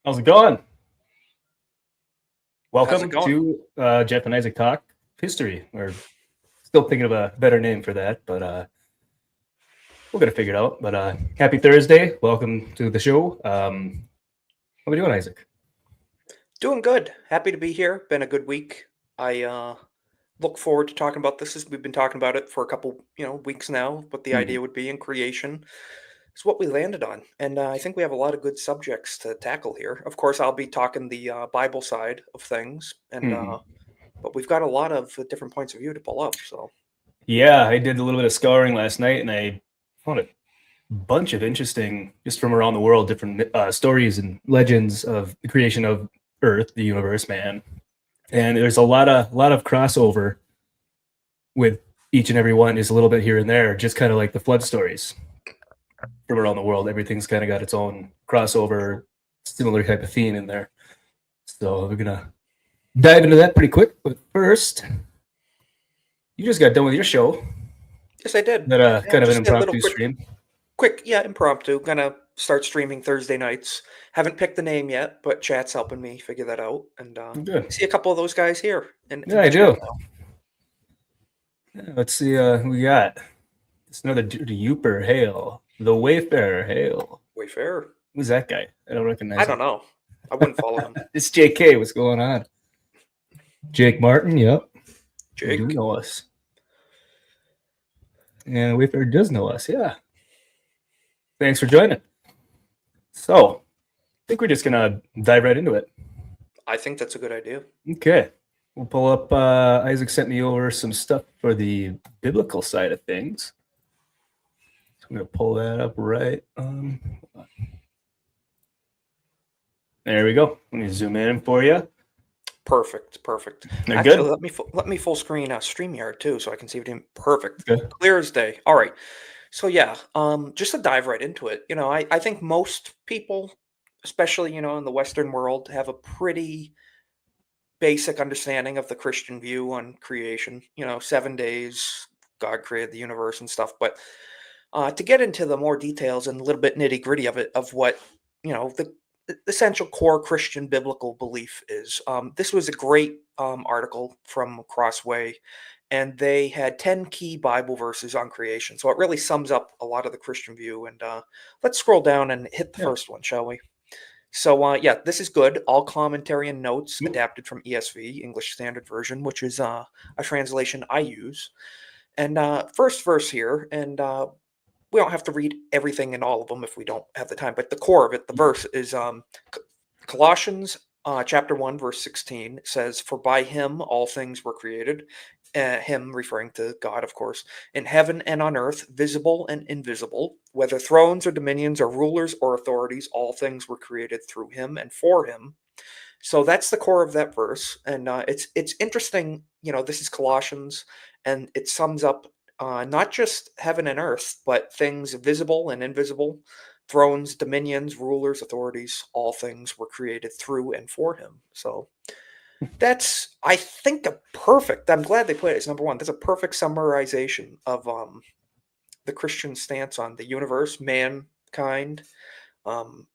How's it going? How's it Welcome going? to Jeff and Isaac Talk History. We're still thinking of a better name for that, but we're gonna figure it out. But happy Thursday! Welcome to the show. How are we doing, Isaac? Doing good. Happy to be here. Been a good week. I look forward to talking about this as we've been talking about it for a couple, weeks now. What the Mhm. idea would be in creation is what we landed on, and I think we have a lot of good subjects to tackle here. Of course, I'll be talking the Bible side of things, and Mhm. but we've got a lot of different points of view to pull up. So Yeah, I did a little bit of scouring last night, and I found a bunch of interesting, just from around the world, different stories and legends of the creation of Earth, the universe, man. And there's a lot of crossover with each and every one. Is a little bit here and there, just kind of like the flood stories from around the world. Everything's kind of got its own crossover, similar type of theme in there. So we're gonna dive into that pretty quick. But first, you just got done with your show. yes, I did. That Yeah, kind of an just a little impromptu quick, stream. impromptu. Gonna start streaming Thursday nights. Haven't picked the name yet, but chat's helping me figure that out. And Good. see a couple of those guys here in Yeah, the I chat do. now. Yeah, let's see who we got. It's another dude, Youper. Hail. The Wayfarer. Hail. Wayfarer. Who's that guy? I don't I recognize don't him. know. I wouldn't follow him. It's JK. What's going on? Jake Martin. Yep. You do Jake. know us. And Wayfarer does know us. Yeah. Thanks for joining. So, I think we're just gonna dive right into it. I think that's a good idea. Okay. We'll pull up. Isaac sent me over some stuff for the biblical side of things. So I'm going to pull that up right. There we go. Let me zoom in for you. Perfect. Perfect. They're Actually, good. let me full screen StreamYard too, so I can see everything. Perfect. Okay. Clear as day. All right. So yeah, just to dive right into it. I think most people, especially in the Western world, have a pretty basic understanding of the Christian view on creation. 7 days, God created the universe and stuff. But to get into the more details and a little bit nitty gritty of it, of what the essential core Christian biblical belief is. This was a great article from Crossway, and they had 10 key Bible verses on creation. So it really sums up a lot of the Christian view. And let's scroll down and hit the Yeah. first one, shall we? So, yeah, this is good. All commentary and notes Oop. adapted from ESV, English Standard Version, which is a translation I use. And first verse here, and we don't have to read everything in all of them if we don't have the time, but the core of it, the verse is Colossians chapter 1, verse 16 says, "For by him all things were created," him referring to God, of course, "in heaven and on earth, visible and invisible, whether thrones or dominions or rulers or authorities, all things were created through him and for him." So that's the core of that verse, and it's interesting. This is Colossians, and it sums up not just heaven and earth, but things visible and invisible, thrones, dominions, rulers, authorities. All things were created through and for him. So that's, I think, a perfect. I'm glad they put it as number one. That's a perfect summarization of the Christian stance on the universe, mankind. Um,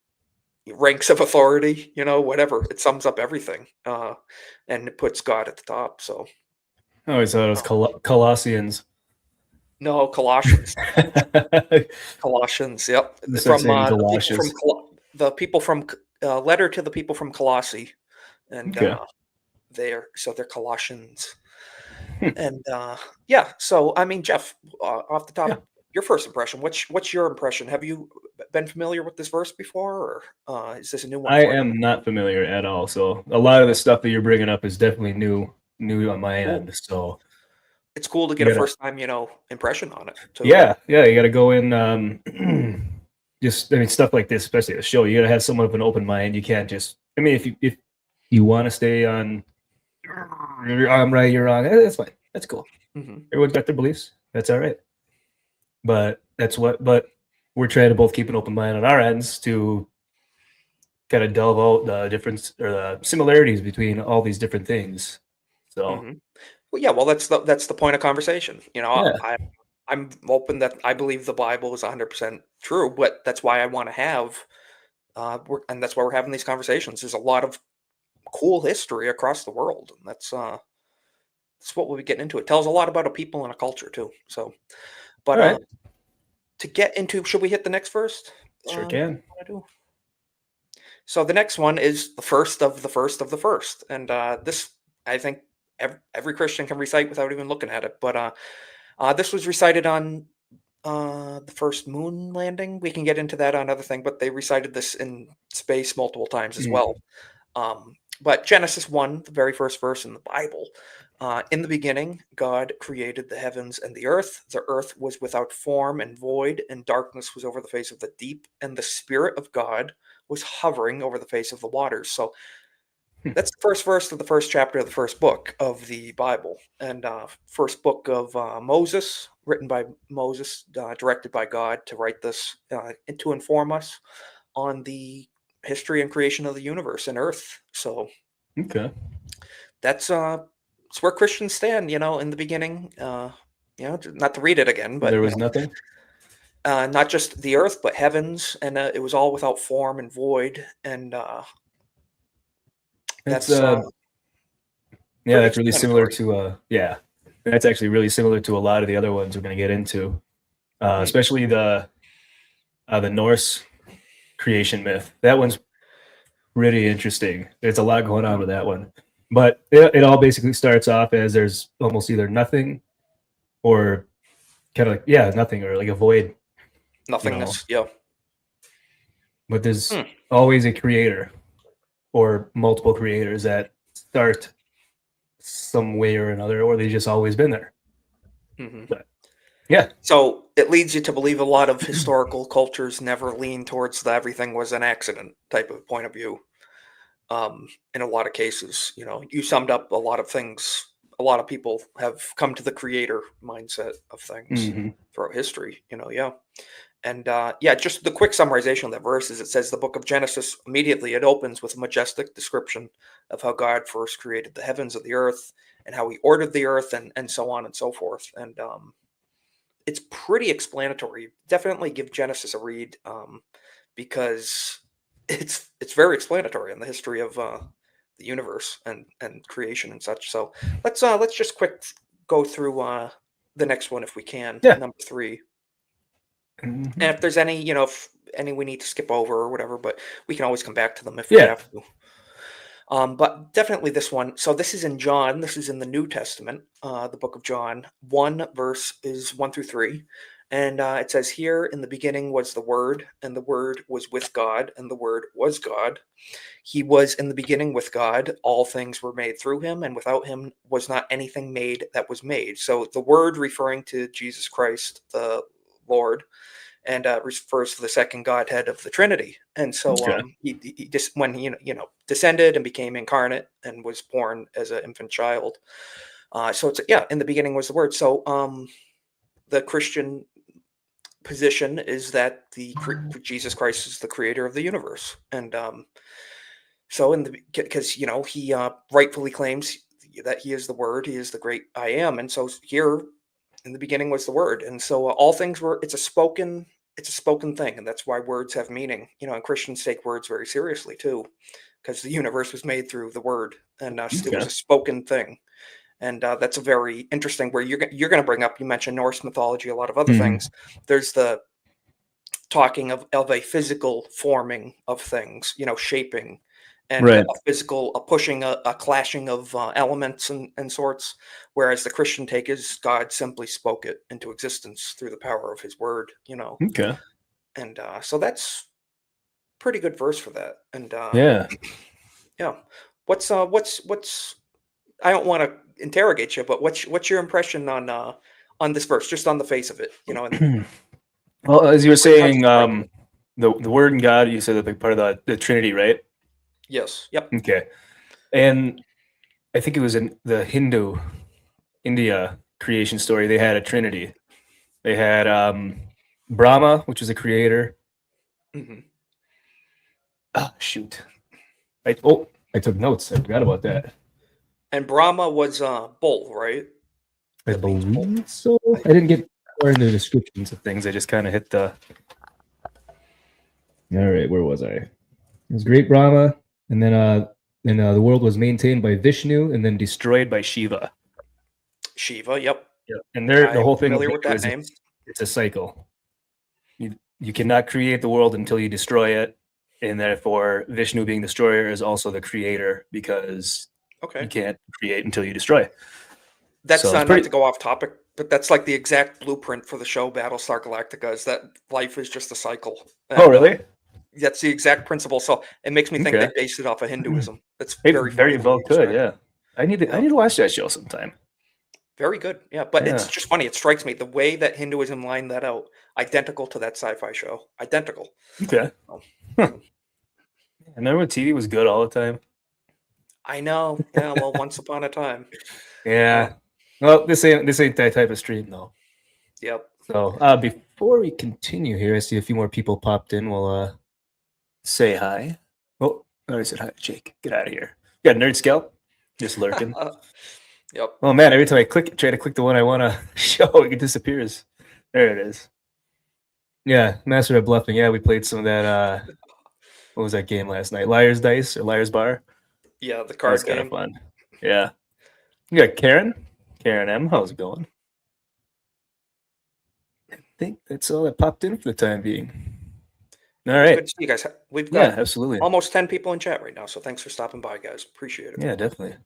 Ranks of authority, whatever. It sums up everything, and it puts God at the top. So I always thought it was uh, Colossians. no, Colossians, Colossians. Yep, Instead of from saying the people from galoshes. letter to the people from Colossae, and Okay. they're Colossians, and yeah. So I mean, Jeff, off the Yeah. top, your first impression. What's your impression? Have you been familiar with this verse before, or is this a new one I for you? am not familiar at all. So a lot of the stuff that you're bringing up is definitely new on my Cool. end. So It's cool to you get a gotta, first time, impression on it too. yeah, you gotta go in. Just, I mean, stuff like this, especially the show, you gotta have somewhat of an open mind. You can't just, I mean, if you want to stay on, I'm right, you're wrong. That's fine. That's cool. Mhm. Everyone's got their beliefs. That's all right. But we're trying to both keep an open mind on our ends to kind of delve out the difference or the similarities between all these different things. So Mhm. Well, yeah, well, that's the point of conversation. yeah, I'm open that I believe the Bible is 100% true, but that's why I want to have And that's why we're having these conversations. There's a lot of cool history across the world, and that's what we'll be getting into. It tells a lot about a people and a culture too. So, but All right. to get into, should we hit the next first? Sure What can. do you wanna do? So the next one is the first of the first of the first, and this I think every Christian can recite without even looking at it. But this was recited on the first moon landing. We can get into that on another thing, but they recited this in space multiple times as Mhm. well. But Genesis 1, the very first verse in the Bible, in the beginning, God created the heavens and the earth. The earth was without form and void, and darkness was over the face of the deep, and the Spirit of God was hovering over the face of the waters. So Hmm. that's the first verse of the first chapter of the first book of the Bible, and first book of Moses, written by Moses, directed by God to write this and to inform us on the history and creation of the universe and Earth. So Okay. that's it's where Christians stand. In the beginning, not to read it again, but There was nothing. not just the Earth, but heavens, and it was all without form and void, and That's that's yeah, pretty that's really similar explanatory. to yeah. That's actually really similar to a lot of the other ones we're going to get into, Hmm. especially the Norse creation myth. That one's pretty interesting. There's a lot going on with that one, but it all basically starts off as there's almost either nothing or kind of like nothing or like a void, you know. Nothingness. Yeah. But there's Hmm. always a creator or multiple creators that start some way or another, or they just always been there. Hmm. But yeah, So it leads you to believe a lot of historical cultures never lean towards the everything was an accident type of point of view. In a lot of cases, you summed up a lot of things. A lot of people have come to the creator mindset of things hmm throughout history. Yeah. And yeah, just the quick summarization of that verse is it says the book of Genesis immediately it opens with a majestic description of how God first created the heavens of the earth and how he ordered the earth and so on and so forth. And it's pretty explanatory. Definitely give Genesis a read because it's very explanatory on the history of the universe and creation and such. So let's just quick go through the next one if we can, yeah, number three. hmm And if there's any, if any we need to skip over or whatever, but we can always come back to them if we yeah. have to. But definitely this one. So this is in John. This is in the New Testament, the book of John. One verse is 1 through 3. And it says, here in the beginning was the Word, and the Word was with God, and the Word was God. He was in the beginning with God. All things were made through him, and without him was not anything made that was made. So the Word referring to Jesus Christ, the Lord, and refers to the second Godhead of the Trinity. And so Okay. he just when he descended and became incarnate and was born as an infant child. So it's in the beginning was the Word. So the Christian position is that Jesus Christ is the creator of the universe, and so in the because he rightfully claims that he is the Word, he is the great I am, and so here in the beginning was the Word, and so all things were. It's a spoken thing, and that's why words have meaning. And Christians take words very seriously too, because the universe was made through the Word, and it was Okay. a spoken thing, and that's a very interesting. Where you're going to bring up, you mentioned Norse mythology, a lot of other hmm things. There's the talking of a physical forming of things, shaping, and a Right. physical, a pushing, a clashing of elements and sorts. Whereas the Christian take is God simply spoke it into existence through the power of His Word, Okay. and so that's pretty good verse for that. And Yeah. yeah, what's I don't want to interrogate you, but what's your impression on this verse, just on the face of it, and Well, as you were how'd you saying, strike you? the word and God, you said that they're part of the Trinity, right? Yes. Yep. Okay. And I think it was in the India creation story. They had a Trinity. They had Brahma, which is a creator. Hmm. Ah, shoot. I took notes. I forgot about that. And Brahma was bull, right? I That means bull. believe so. I I didn't get far into the descriptions of things. I just kind of hit the. All right, where was I? It was great Brahma, and then the world was maintained by Vishnu and then destroyed by Shiva. Shiva, yep. Yeah. And the I'm whole thing with familiar with Hindu that is name. it's a cycle. You cannot create the world until you destroy it, and therefore Vishnu being destroyer is also the creator because Okay. you can't create until you destroy. That's So it's not pretty. to go off topic, but that's like the exact blueprint for the show Battlestar Galactica, is that life is just a cycle. Oh, And really? that's the exact principle. So it makes me think they Okay. based it off of Hinduism. That's It very funny very the way well you could. describe it. Yeah. I need Yeah, to watch that show sometime. very good. Yeah, but it's Yeah. just funny. It strikes me the way that Hinduism lined that out, identical to that sci-fi show. Identical. Okay. Oh, Huh. so I remember when TV was good all the time. I know. Yeah, well, once upon a time. Yeah. Yeah. Well, this ain't that type of stream though. Yep. So before we continue here, I see a few more people popped in. We'll say hi. Oh, I already said hi, Jake. Get out of here. You got Nerd Scalp just lurking. Yep. Oh man, every time I try to click the one I want to show, it disappears. There it is. Yeah, Master of Bluffing. Yeah, we played some of that. What was that game last night? Liar's Dice or Liar's Bar? Yeah, the That was card kind of game. fun. Yeah. You got Karen. Karen M. How's it going? I think that's all that popped in for the time being. All It's good right. to see you guys. We've Yeah, got absolutely. almost 10 people in chat right now, so thanks for stopping by, guys. Appreciate it. Yeah, definitely.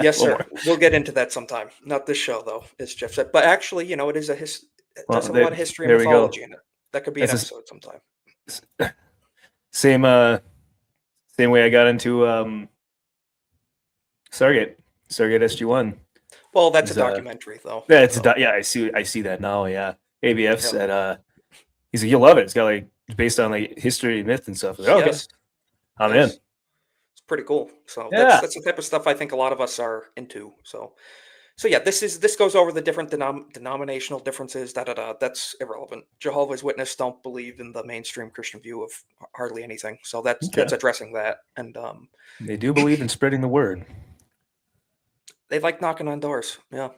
Yes, One sir. more. We'll get into that sometime. Not this show, though, as Jeff said. But actually, it is it Well, does have a lot of history and there we go. mythology in it. That could be an That's episode sometime. same way I got into Stargate SG-1. Well, that's a Is, documentary, though. Yeah, it's so, yeah, I see that now. Yeah, ABF Yeah. said he's like, you'll love it. It's got like based on like history, myth, and stuff. Like, okay, yes. I'm Yes. in. It's pretty cool. So Yeah. that's the type of stuff I think a lot of us are into. So yeah, this goes over the different denominational differences. That's irrelevant. Jehovah's Witness don't believe in the mainstream Christian view of hardly anything. So that's Okay. addressing that. And They do believe in spreading the word. they like knocking on doors. Yeah.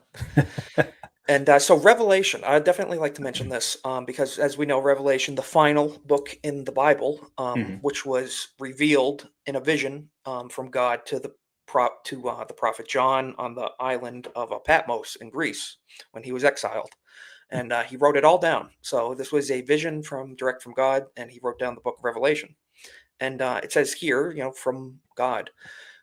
And so Revelation, I definitely like to mention this because, as we know, Revelation, the final book in the Bible, which was revealed in a vision from God to the prophet John on the island of Patmos in Greece when he was exiled, and he wrote it all down. So this was a vision direct from God, and he wrote down the book of Revelation. And it says here, from God.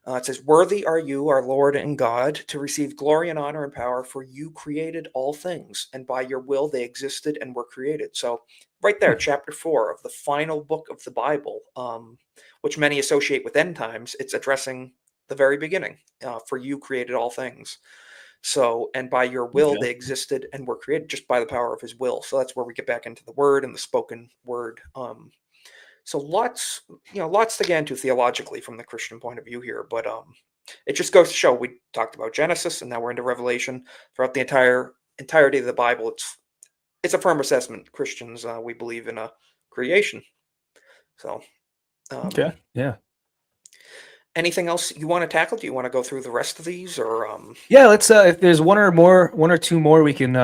It says, "Worthy are you, our Lord and God, to receive glory and honor and power, for you created all things, and by your will they existed and were created." So, right there, chapter 4 of the final book of the Bible, which many associate with end times, it's addressing the very beginning. For you created all things. So, and by your will Okay. they existed and were created just by the power of his will. So that's where we get back into the word and the spoken word. So lots to get into theologically from the Christian point of view here, but it just goes to show we talked about Genesis and now we're into Revelation. Throughout the entirety of the Bible, it's a firm assessment. Christians, we believe in a creation. So, Okay. Yeah. anything else you want to tackle? Do you want to go through the rest of these, or Yeah. Let's. If there's one or two more, we can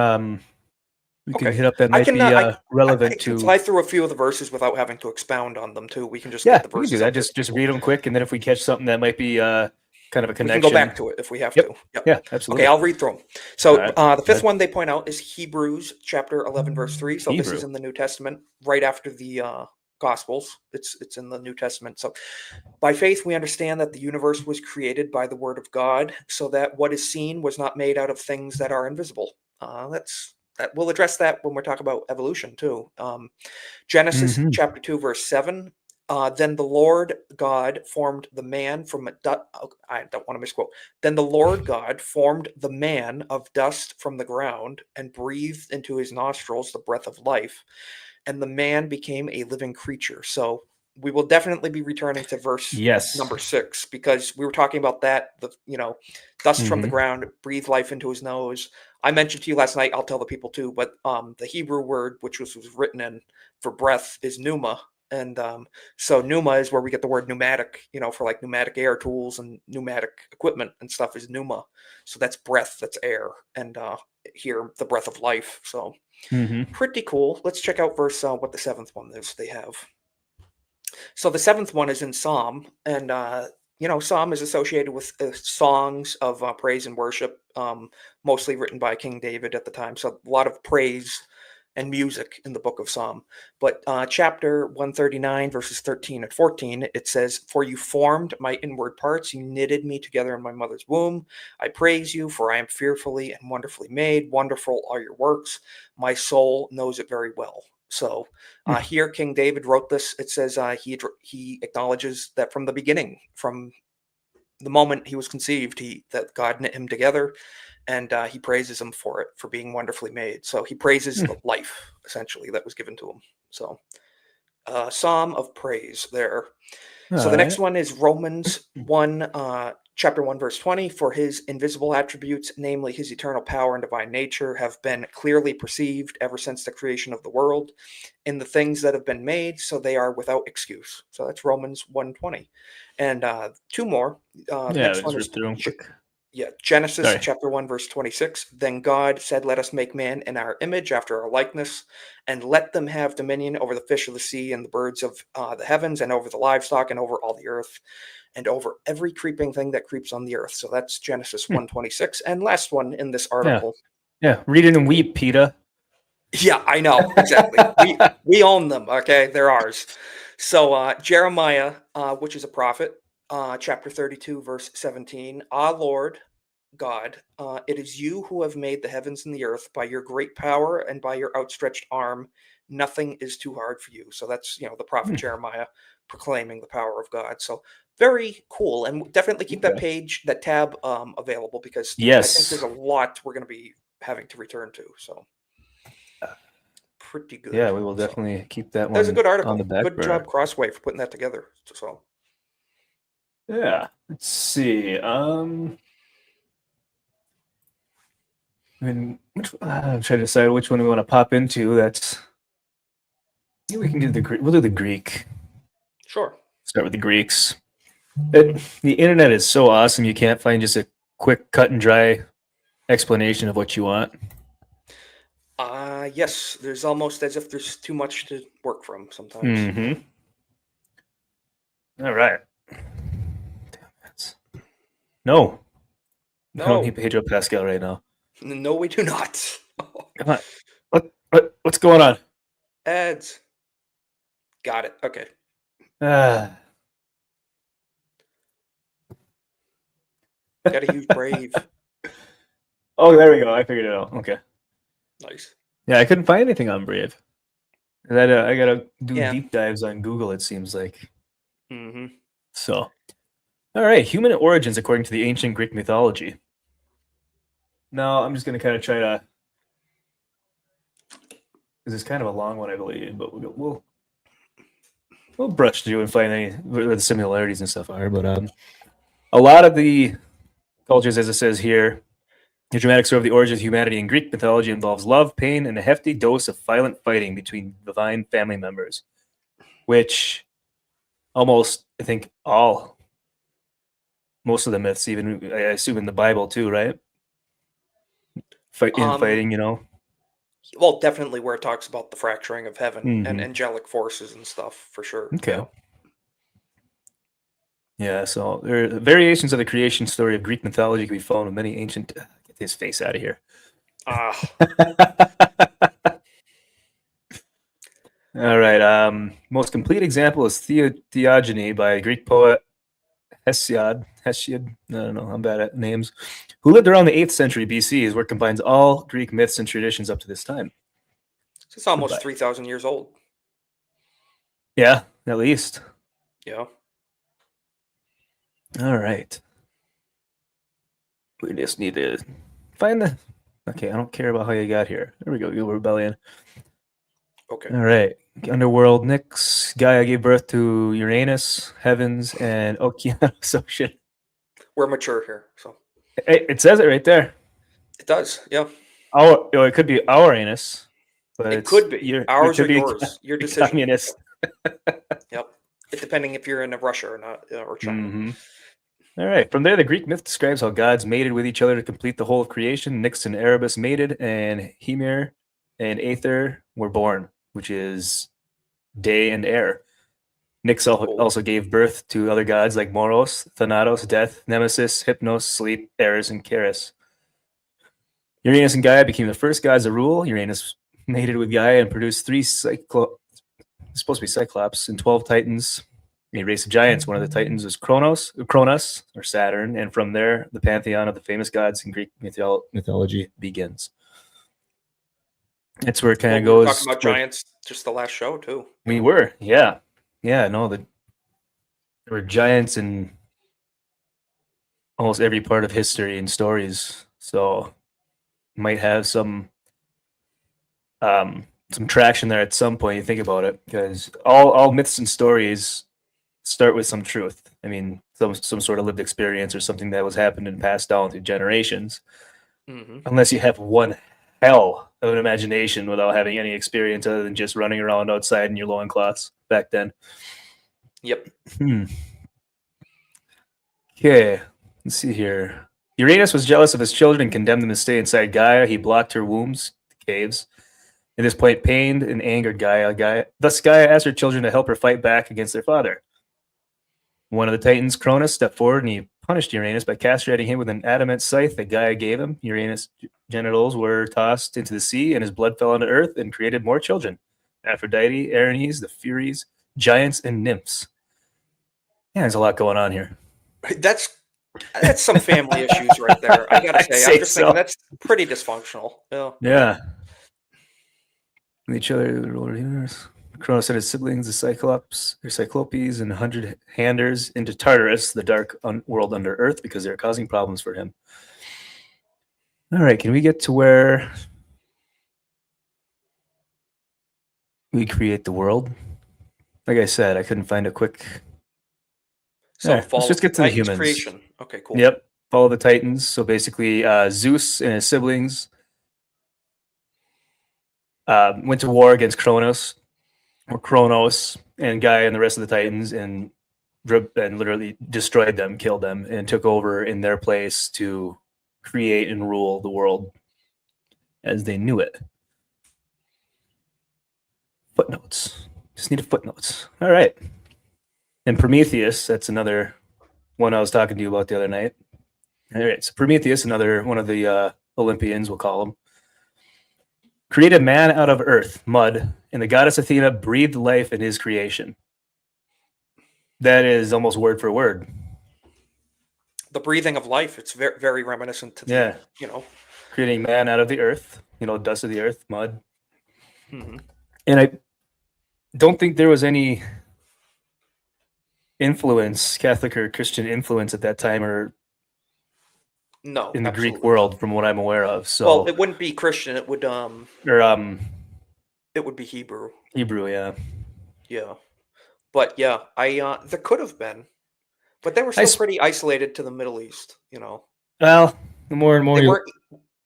Okay. hit up that I might can be I relevant can to. fly through a few of the verses without having to expound on them too. We can just Yeah, get the we can do verses that. up there. Just read them quick, and then if we catch something that might be kind of a We connection, can go back to it if we have Yep. to. Yep. Yeah, absolutely. Okay, I'll read through them. So All right. the fifth Good. one they point out is Hebrews chapter 11, verse 3. So this is Hebrew. in the New Testament, right after the Gospels. It's in the New Testament. So by faith we understand that the universe was created by the word of God, so that what is seen was not made out of things that are invisible. We'll address that when we're talking about evolution too. Genesis Mhm. chapter 2, verse 7. Then the Lord God formed the man from I don't want to misquote. Then the Lord God formed the man of dust from the ground and breathed into his nostrils the breath of life, and the man became a living creature. So we will definitely be returning to verse Yes. number 6 because we were talking about that. Dust from the Mhm. ground, breathe life into his nose. I mentioned to you last night. I'll tell the people too, but the Hebrew word which was written in for breath is pneuma. And so pneuma is where we get the word pneumatic, for like pneumatic air tools and pneumatic equipment and stuff is pneuma. So that's breath, that's air. And here, the breath of life. So Mhm. pretty cool. Let's check out verse what the 7th one is they have. So the seventh one is in Psalm, and Psalm is associated with songs of praise and worship, mostly written by King David at the time. So a lot of praise and music in the book of Psalm. But chapter 139, verses 13 and 14, it says, "For you formed my inward parts, you knitted me together in my mother's womb. I praise you, for I am fearfully and wonderfully made. Wonderful are your works. My soul knows it very well." So here, King David wrote this. It says he acknowledges that from the beginning, from the moment he was conceived, that God knit him together, and he praises him for it, for being wonderfully made. So he praises the life essentially that was given to him. So Psalm of praise there. So the next one is Romans 1, chapter 1, verse 20. "For his invisible attributes, namely his eternal power and divine nature, have been clearly perceived ever since the creation of the world in the things that have been made, so they are without excuse." So that's Romans 1:20. And two more. Yeah, Next let's one rip is through them quick. Genesis Sorry. chapter 1, verse 26. "Then God said, let us make man in our image, after our likeness, and let them have dominion over the fish of the sea and the birds of the heavens, and over the livestock, and over all the earth, and over every creeping thing that creeps on the earth." So that's Genesis 1:26. And last one in this Yeah. article. Yeah. Read it and weep, PETA. Yeah, I know, exactly. We own them, okay? They're ours. So Jeremiah, which is a prophet, chapter 32, verse 17. "Ah, Lord God, it is you who have made the heavens and the earth by your great power and by your outstretched arm. Nothing is too hard for you." So that's, the prophet Jeremiah proclaiming the power of God. So very cool. And definitely keep that Okay. that tab available, because I think there's Yes. a lot we're going to be having to return to. So pretty Yeah, good. we will So definitely keep that there's a one good on article. the back Good burner. job, Crossway, for putting that together. So Yeah. Let's see. I mean, I'm trying to decide which one we want to pop into. We can do the Greek. We'll do the Greek. sure. Start with the Greeks. The internet is so awesome. You can't find just a quick, cut and dry explanation of what you want. Yes, there's almost as if there's too much to work from sometimes. Mm-hmm. All right. No, we don't need No, Pedro Pascal right now. no, we do not. Come on. What's going on? Ads. Got it. Okay. Ah. Gotta use Brave. Oh, there we go. I figured it out. Okay. Nice. Yeah, I couldn't find anything on Brave. I gotta do Yeah. deep dives on Google. It seems like Mm-hmm. so. All right, human origins according to the ancient Greek mythology. Now I'm just gonna kind of try to. This is kind of a long one, I believe, but we'll brush through and find any where the similarities and stuff are. But a lot of the cultures, as it says here, the dramatic story of the origins of humanity in Greek mythology involves love, pain, and a hefty dose of violent fighting between divine family members, which almost, I think, most of the myths, even I assume in the Bible too, right? Fighting, you know. Well, definitely where it talks about the fracturing of heaven and Mm-hmm. angelic forces and stuff, for sure. Okay. Yeah. Yeah, so there are variations of the creation story of Greek mythology can be found in many ancient. Get his face out of here. Ah, All right. Most complete example is Theogony by Greek poet Hesiod. Hesiod. I don't know. I'm bad at names. Who lived around the 8th century BC. His work combines all Greek myths and traditions up to this time. it's almost Goodbye. 3,000 years old. Yeah, at least. Yeah. All right. We just need to find the. Okay, I don't care about how you got here. There we go. Gil Rebellion. Okay. All right. Underworld Nyx. Gaia gave birth to Uranus, Heavens, and Okeanos Ocean. We're mature here, so Hey, it says it right there. it does. Yeah. It could be our anus, but It could be you ours or could be yours. Your a decision. communist. Yep. It, depending if you're in Russia or not, or China. Mm-hmm. All right. From there, the Greek myth describes how gods mated with each other to complete the whole of creation. Nyx and Erebus mated, and Hymir and Aether were born, which is day and air. Nyx Cool. also gave birth to other gods like Moros, Thanatos, Death, Nemesis, Hypnos, Sleep, Eris, and Charis. Uranus and Gaia became the first gods to rule. Uranus mated with Gaia and produced supposed to be Cyclops and 12 Titans, a race of giants. One of the Titans was Kronos or Saturn, and from there, the pantheon of the famous gods in Greek mythology begins. That's where it kind of We were goes. talking about giants just the last show too. We were, yeah. No, there were giants in almost every part of history and stories, so might have some traction there at some point. You think about it, because all myths and stories start with some truth. I mean, some sort of lived experience or something that was happened and passed down through generations. Unless you have one hell of an imagination without having any experience other than just running around outside in your loincloths back then. Yep. Okay, let's see here. Uranus was jealous of his children and condemned them to stay inside Gaia. He blocked her wombs, caves. At this point, pained and angered Gaia. Thus, Gaia asked her children to help her fight back against their father. One of the Titans, Cronus, stepped forward and he punished Uranus by castrating him with an adamant scythe that Gaia gave him. Uranus' genitals were tossed into the sea, and his blood fell onto Earth and created more children: Aphrodite, Erinyes, the Furies, giants, and nymphs. Yeah, there's a lot going on here. That's some family issues right there. I gotta say, I'm just thinking that's pretty dysfunctional. Yeah. Each other, the ruler of the universe. Cronus and his siblings, the Cyclopes, and 100 Handers into Tartarus, the dark world under Earth, because they're causing problems for him. All right, can we get to where we create the world? Like I said, I couldn't find a quick. So let's just get to the humans. Creation. Okay, cool. Yep, follow the Titans. So basically, Zeus and his siblings went to war against Kronos and Gaia and the rest of the Titans, and literally destroyed them, killed them, and took over in their place to create and rule the world as they knew it. Footnotes. Just need a footnotes. All right. And Prometheus, that's another one I was talking to you about the other night. All right. So Prometheus, another one of the Olympians, we'll call him, created man out of earth, mud, and the goddess Athena breathed life in his creation. That is almost word for word. The breathing of life, it's very, very reminiscent to the, creating man out of the earth, dust of the earth, mud. And I don't think there was any influence, Catholic or Christian influence at that time, or in the Greek world, from what I'm aware of. So, well, it wouldn't be Christian. It would it would be Hebrew. Hebrew, yeah. Yeah, but yeah, there could have been, but they were still pretty isolated to the Middle East. Well, the more and more you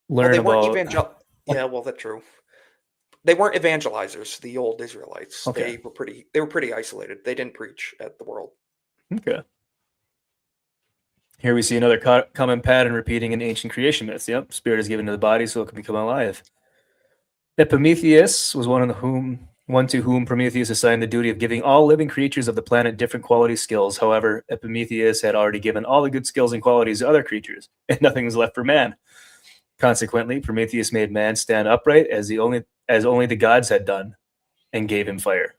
learn about. Yeah, well, that's true. They weren't evangelizers. The old Israelites. Okay. They were pretty isolated. They didn't preach at the world. Okay. Here we see another common pattern repeating in ancient creation myths. Yep, spirit is given to the body so it can become alive. Epimetheus was one to whom Prometheus assigned the duty of giving all living creatures of the planet different quality skills. However, Epimetheus had already given all the good skills and qualities to other creatures, and nothing was left for man. Consequently, Prometheus made man stand upright as only the gods had done, and gave him fire.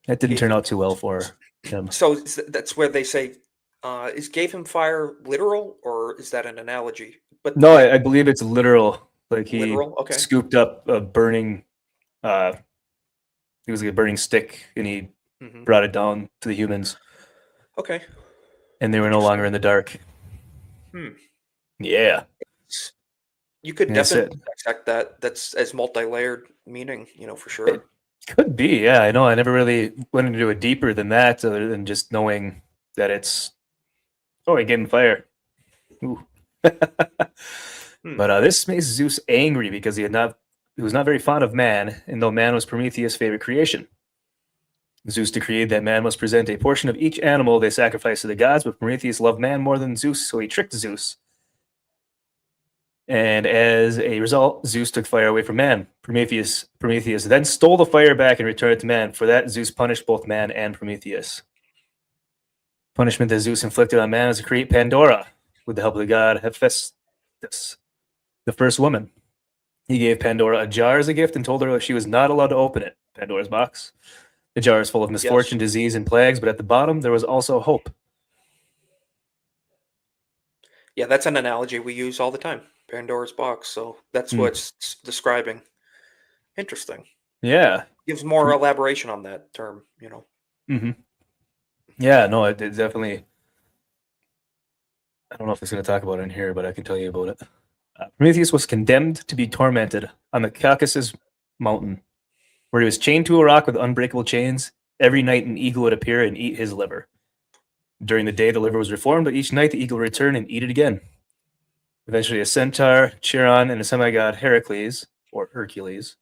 That didn't turn out too well for him. So that's where they say, is gave him fire literal, or is that an analogy? But no, I believe it's literal. Like he Okay. scooped up a burning, it was like a burning stick, and he brought it down to the humans. Okay. And they were no longer in the dark. Yeah. You could definitely dissect that. That's as multi-layered meaning, for sure. It could be, yeah. I know. I never really went into it deeper than that, other than just knowing that it's. Oh, he gave him fire. Ooh. But this makes Zeus angry because he was not very fond of man, and though man was Prometheus' favorite creation. Zeus decreed that man must present a portion of each animal they sacrificed to the gods, but Prometheus loved man more than Zeus, so he tricked Zeus And as a result, Zeus took fire away from man. Prometheus then stole the fire back and returned it to man. For that, Zeus punished both man and Prometheus. Punishment that Zeus inflicted on man is to create Pandora with the help of the god Hephaestus, the first woman. He gave Pandora a jar as a gift and told her that she was not allowed to open it, Pandora's box. The jar is full of misfortune, disease, and plagues, but at the bottom there was also hope. Yeah, that's an analogy we use all the time. Pandora's box. So that's what it's describing. Interesting. Yeah. Gives more elaboration on that term, Mm-hmm. Yeah, no, it definitely. I don't know if it's going to talk about it in here, but I can tell you about it. Prometheus was condemned to be tormented on the Caucasus mountain, where he was chained to a rock with unbreakable chains. Every night, an eagle would appear and eat his liver. During the day, the liver was reformed, but each night the eagle would return and eat it again. Eventually, a centaur, Chiron, and a semi-god, Heracles, or Hercules,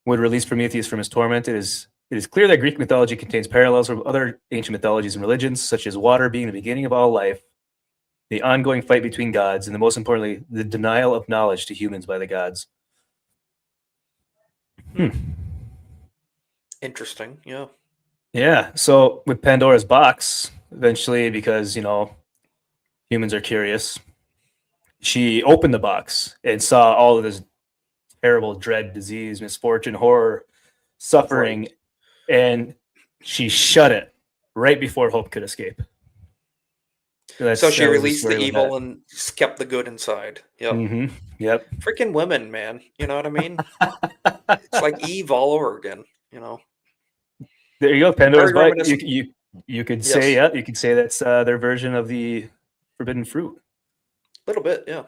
would release Prometheus from his torment. It is clear that Greek mythology contains parallels with other ancient mythologies and religions, such as water being the beginning of all life, the ongoing fight between gods, and the most importantly, the denial of knowledge to humans by the gods. Interesting, yeah. Yeah, so with Pandora's box, eventually, because, humans are curious, she opened the box and saw all of this terrible dread, disease, misfortune, horror, suffering, and she shut it right before hope could escape. So she released the evil and kept the good inside. Yep. Mm-hmm. Yep. Freaking women, man. You know what I mean? It's like Eve all over again. There you go, Pandora's box. You could say, yeah, you could say that's their version of the forbidden fruit. A little bit, yeah.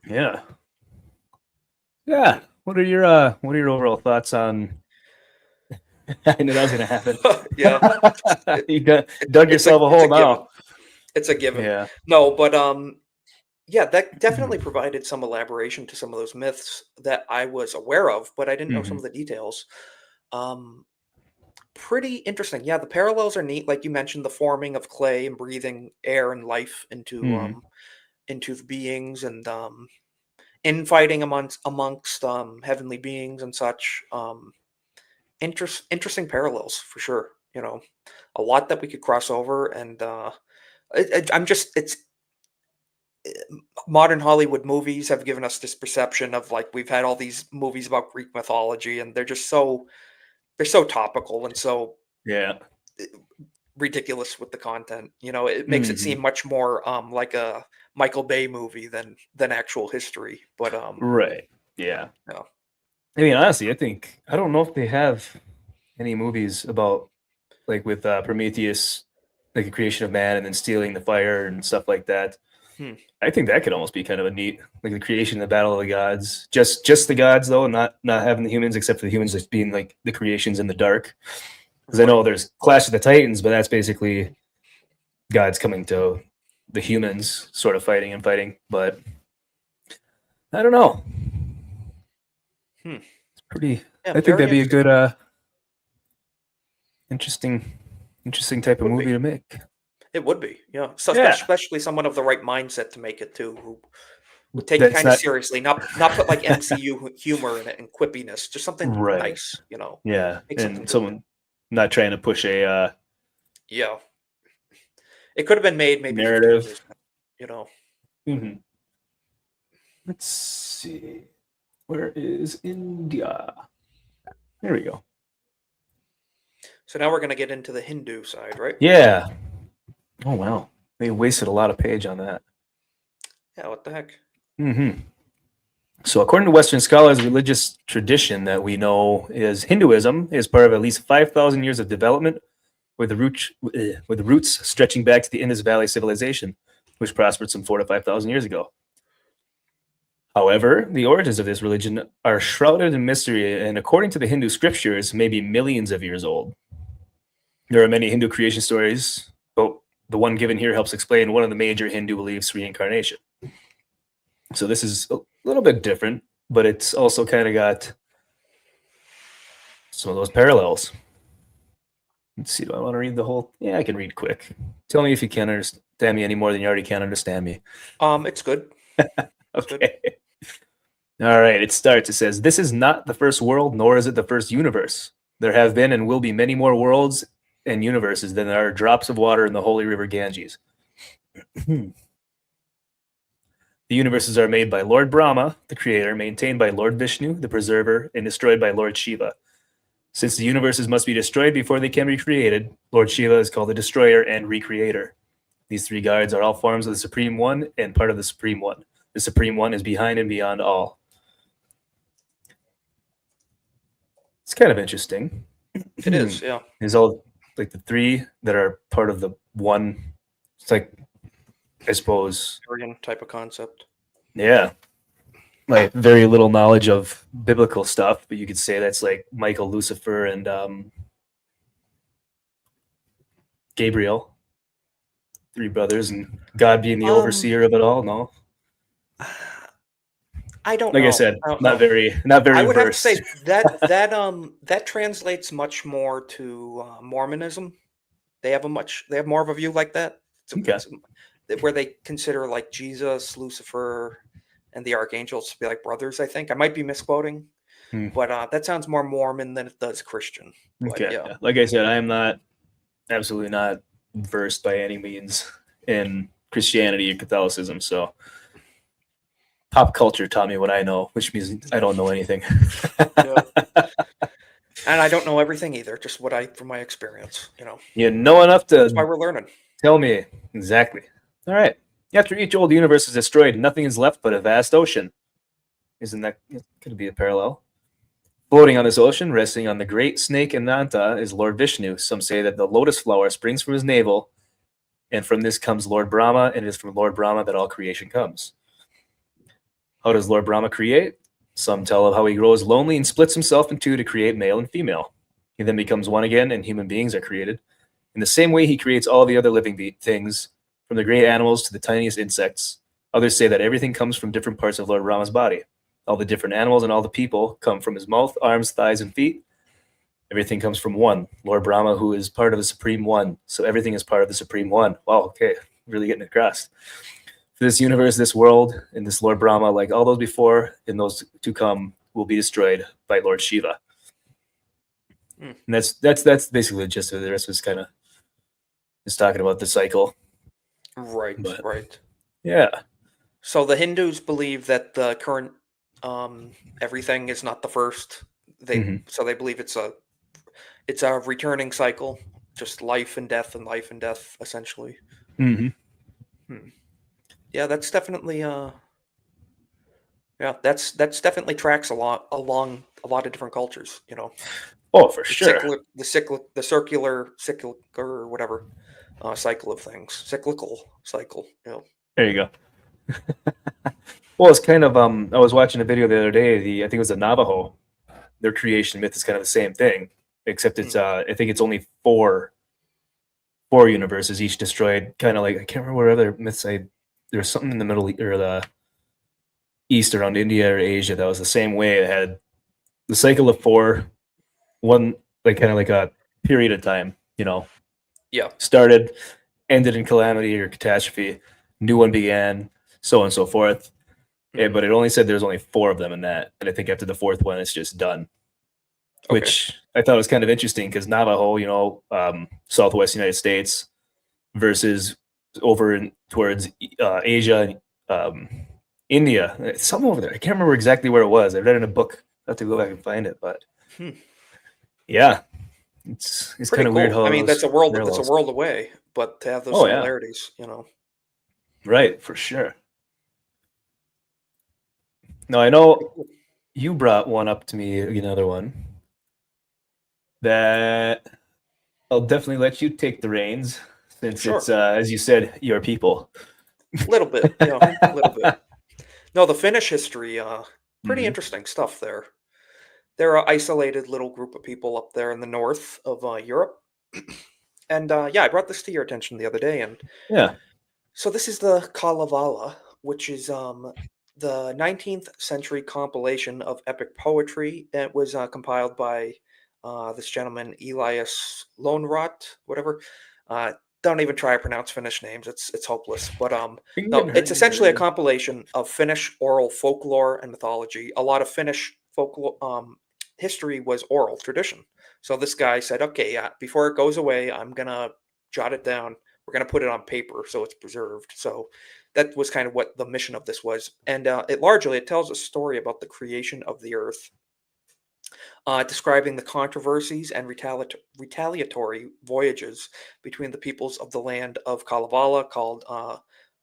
Yeah. Yeah. What are your overall thoughts on? I knew that was gonna happen. Yeah. You dug yourself a hole now. It's a given. Yeah. No, but yeah, that definitely provided some elaboration to some of those myths that I was aware of, but I didn't know some of the details. Pretty interesting. Yeah, the parallels are neat. Like you mentioned, the forming of clay and breathing air and life into the beings, and infighting amongst heavenly beings and such. Interesting parallels for sure. A lot that we could cross over, and modern Hollywood movies have given us this perception of, like, we've had all these movies about Greek mythology, and they're so topical and so ridiculous with the content. It makes it seem much more like a Michael Bay movie than actual history. But right, yeah. No. I mean, honestly, I don't know if they have any movies about, like, with Prometheus, like the creation of man and then stealing the fire and stuff like that. I think that could almost be kind of a neat, like, the creation of the battle of the gods. Just the gods, though, not having the humans, except for the humans just being like the creations in the dark. Because I know there's Clash of the Titans, but that's basically gods coming to the humans, sort of fighting. But I don't know. It's pretty. Yeah, I think that'd be a good, interesting type of movie to make. It would be, yeah. So especially someone of the right mindset to make it too, who would take it kind of seriously, not put like MCU humor in it and quippiness, just something nice, Yeah, and someone not trying to push a yeah. It could have been made maybe narrative, Let's see, where is India? There we go. So now we're going to get into the Hindu side, right? Yeah. Oh, wow. They wasted a lot of page on that. Yeah, what the heck? So according to Western scholars, the religious tradition that we know is Hinduism is part of at least 5,000 years of development with the roots stretching back to the Indus Valley civilization, which prospered some 4,000 to 5,000 years ago. However, the origins of this religion are shrouded in mystery, and according to the Hindu scriptures, may be millions of years old. There are many Hindu creation stories, but the one given here helps explain one of the major Hindu beliefs, reincarnation. So this is a little bit different, but it's also kind of got some of those parallels. Let's see, do I want to read the whole? Yeah, I can read quick. Tell me if you can't understand me any more than you already can't understand me. It's good. Okay. All right, it starts. It says, "This is not the first world, nor is it the first universe. There have been and will be many more worlds and universes than there are drops of water in the holy river Ganges. The universes are made by Lord Brahma, the creator, maintained by Lord Vishnu, the preserver, and destroyed by Lord Shiva. Since the universes must be destroyed before they can be created, Lord Shiva is called the destroyer and recreator. These three gods are all forms of the Supreme One and part of the Supreme One. The Supreme One is behind and beyond all." It's kind of interesting. It is, yeah. There's all like the three that are part of the one. It's like, I suppose, Aryan type of concept. yeah, like very little knowledge of biblical stuff, but you could say that's like Michael, Lucifer, and Gabriel, three brothers, and God being the overseer of it all. No, I don't like know. I said, I don't not know. very I would have to versed. say that translates much more to Mormonism. They have more of a view like that. Okay. Where they consider like Jesus, Lucifer, and the archangels to be like brothers. I think I might be misquoting, Hmm. but that sounds more Mormon than it does Christian. But Okay. yeah, Yeah. Like I said, I am not absolutely not versed by any means in Christianity or Catholicism. So pop culture taught me what I know, which means I don't know anything. yeah. And I don't know everything either. Just from my experience. You know enough That's why to we're learning. tell me exactly. All right. After each old universe is destroyed, nothing is left but a vast ocean. Isn't that could be a parallel? Floating on this ocean, resting on the great snake Ananta, is Lord Vishnu. Some say that the lotus flower springs from his navel, and from this comes Lord Brahma, and it is from Lord Brahma that all creation comes. How does Lord Brahma create? Some tell of how he grows lonely and splits himself in two to create male and female. He then becomes one again, and human beings are created. In the same way, he creates all the other living things, from the great animals to the tiniest insects. Others say that everything comes from different parts of Lord Brahma's body. All the different animals and all the people come from his mouth, arms, thighs, and feet. Everything comes from one, Lord Brahma, who is part of the Supreme One. So everything is part of the Supreme One. Wow, okay, really getting it across. For this universe, this world, and this Lord Brahma, like all those before and those to come, will be destroyed by Lord Shiva. And that's basically the gist of it. The rest was kind of just talking about the cycle. Right, But right. yeah. So the Hindus believe that the current everything is not the first. So they believe it's a returning cycle, just life and death essentially. Yeah, that's definitely that's definitely tracks along a lot of different cultures. Oh, for The sure. circular or whatever cycle of things, cyclical cycle. There you go. Well, it's kind of I was watching a video the other day. I think it was the Navajo. Their creation myth is kind of the same thing, except it's I think it's only four universes, each destroyed. Kind of like, I can't remember what other myths there was something in the Middle East or the East around India or Asia that was the same way. It had the cycle of four, one like kind of like a period of time. Yeah. Started, ended in calamity or catastrophe. New one began, so on and so forth. But it only said there's only four of them in that, and I think after the fourth one, it's just done. Okay. Which I thought was kind of interesting because Navajo, Southwest United States, versus over towards Asia, India, something over there. I can't remember exactly where it was. I read it in a book. I have to go back and find it, but yeah, it's kind of cool. weird how I mean, that's a world parallels. away, but to have those Oh, yeah. similarities, Right, for sure. Now I know you brought one up to me, another one that I'll definitely let you take the reins since Sure. it's as you said, your people. A little bit, a little bit. No, the Finnish history, pretty interesting stuff there. They're an isolated little group of people up there in the north of Europe. And yeah, I brought this to your attention the other day. And Yeah. so this is the Kalevala, which is the 19th century compilation of epic poetry. It was compiled by this gentleman, Elias Lohnrot, whatever. don't even try to pronounce Finnish names. It's hopeless. But no, it's essentially a Fingenhöger. compilation of Finnish oral folklore and mythology. A lot of Finnish folklore history was oral tradition. So this guy said, okay, yeah, before it goes away, I'm gonna jot it down. We're gonna put it on paper so it's preserved. So that was kind of what the mission of this was, and it tells a story about the creation of the earth, describing the controversies and retaliatory voyages between the peoples of the land of Kalevala, called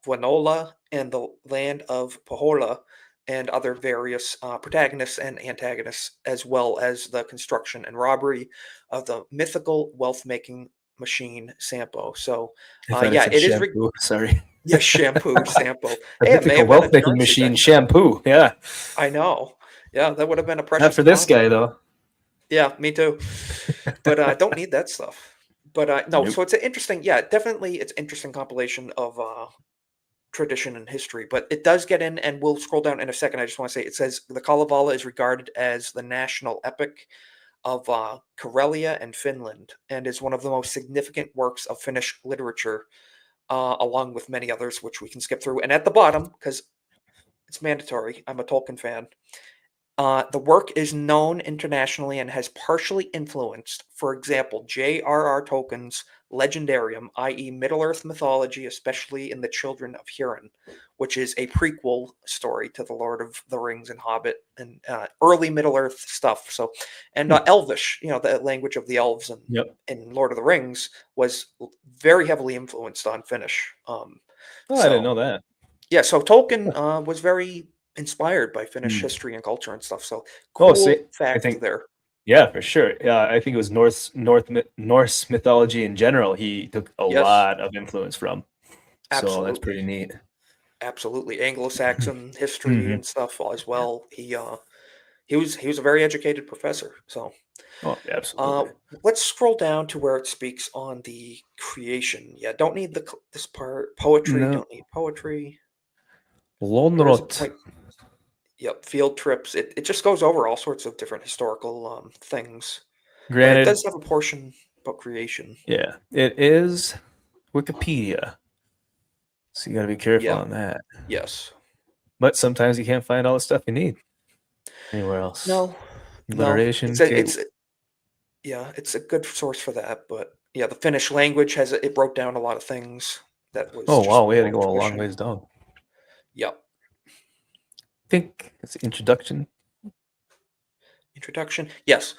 Vuonola, and the land of Pohjola, and other various protagonists and antagonists, as well as the construction and robbery of the mythical wealth-making machine Sampo. So, I thought it yeah, said it is. shampoo. Sorry. Yeah, shampoo Sampo. The Hey, it may mythical have been a wealth making currency machine back then. shampoo. Yeah. I know. Yeah, that would have been a Not precious for this guy, commodity. though. Yeah, me too. But I don't need that stuff. But no, Nope. so it's an interesting, yeah, definitely it's interesting compilation of tradition and history. But it does get in, and we'll scroll down in a second. I just want to say it says the Kalevala is regarded as the national epic of Karelia and Finland, and is one of the most significant works of Finnish literature, along with many others, which we can skip through. And at the bottom, because it's mandatory, I'm a Tolkien fan. The work is known internationally and has partially influenced, for example, J.R.R. Tolkien's Legendarium, i.e., Middle Earth mythology, especially in The Children of Hurin, which is a prequel story to The Lord of the Rings and Hobbit, and early Middle Earth stuff. So, and Elvish, the language of the elves Yep. in Lord of the Rings was very heavily influenced on Finnish. Oh, I didn't So know that. yeah, so Tolkien was very inspired by Finnish Hmm. history and culture and stuff. So Oh, see, cool I fact think, there. yeah, for sure. Yeah, I think it was Norse mythology in general. He took a Yes, lot of influence from. So that's absolutely, pretty neat. absolutely. Anglo-Saxon history Hmm. and stuff as well. He was a very educated professor. So Oh, uh, absolutely. let's scroll down to where it speaks on the creation. Yeah, don't need this part. Poetry, No, don't need poetry. There is a Lonrot. point. Yep, field trips. It just goes over all sorts of different historical things, but it Granted, does have a portion about creation. yeah, it is Wikipedia, so you got to be careful Yeah. on that. Yes. But sometimes you can't find all the stuff you need anywhere else. No. No. Alliteration, It's yeah, it's a good source for that, but yeah, the Finnish language it wrote down a lot of things that was oh just wow, we had to oral go a long tradition. ways down. Yep. I think it's the introduction. Introduction. Yes.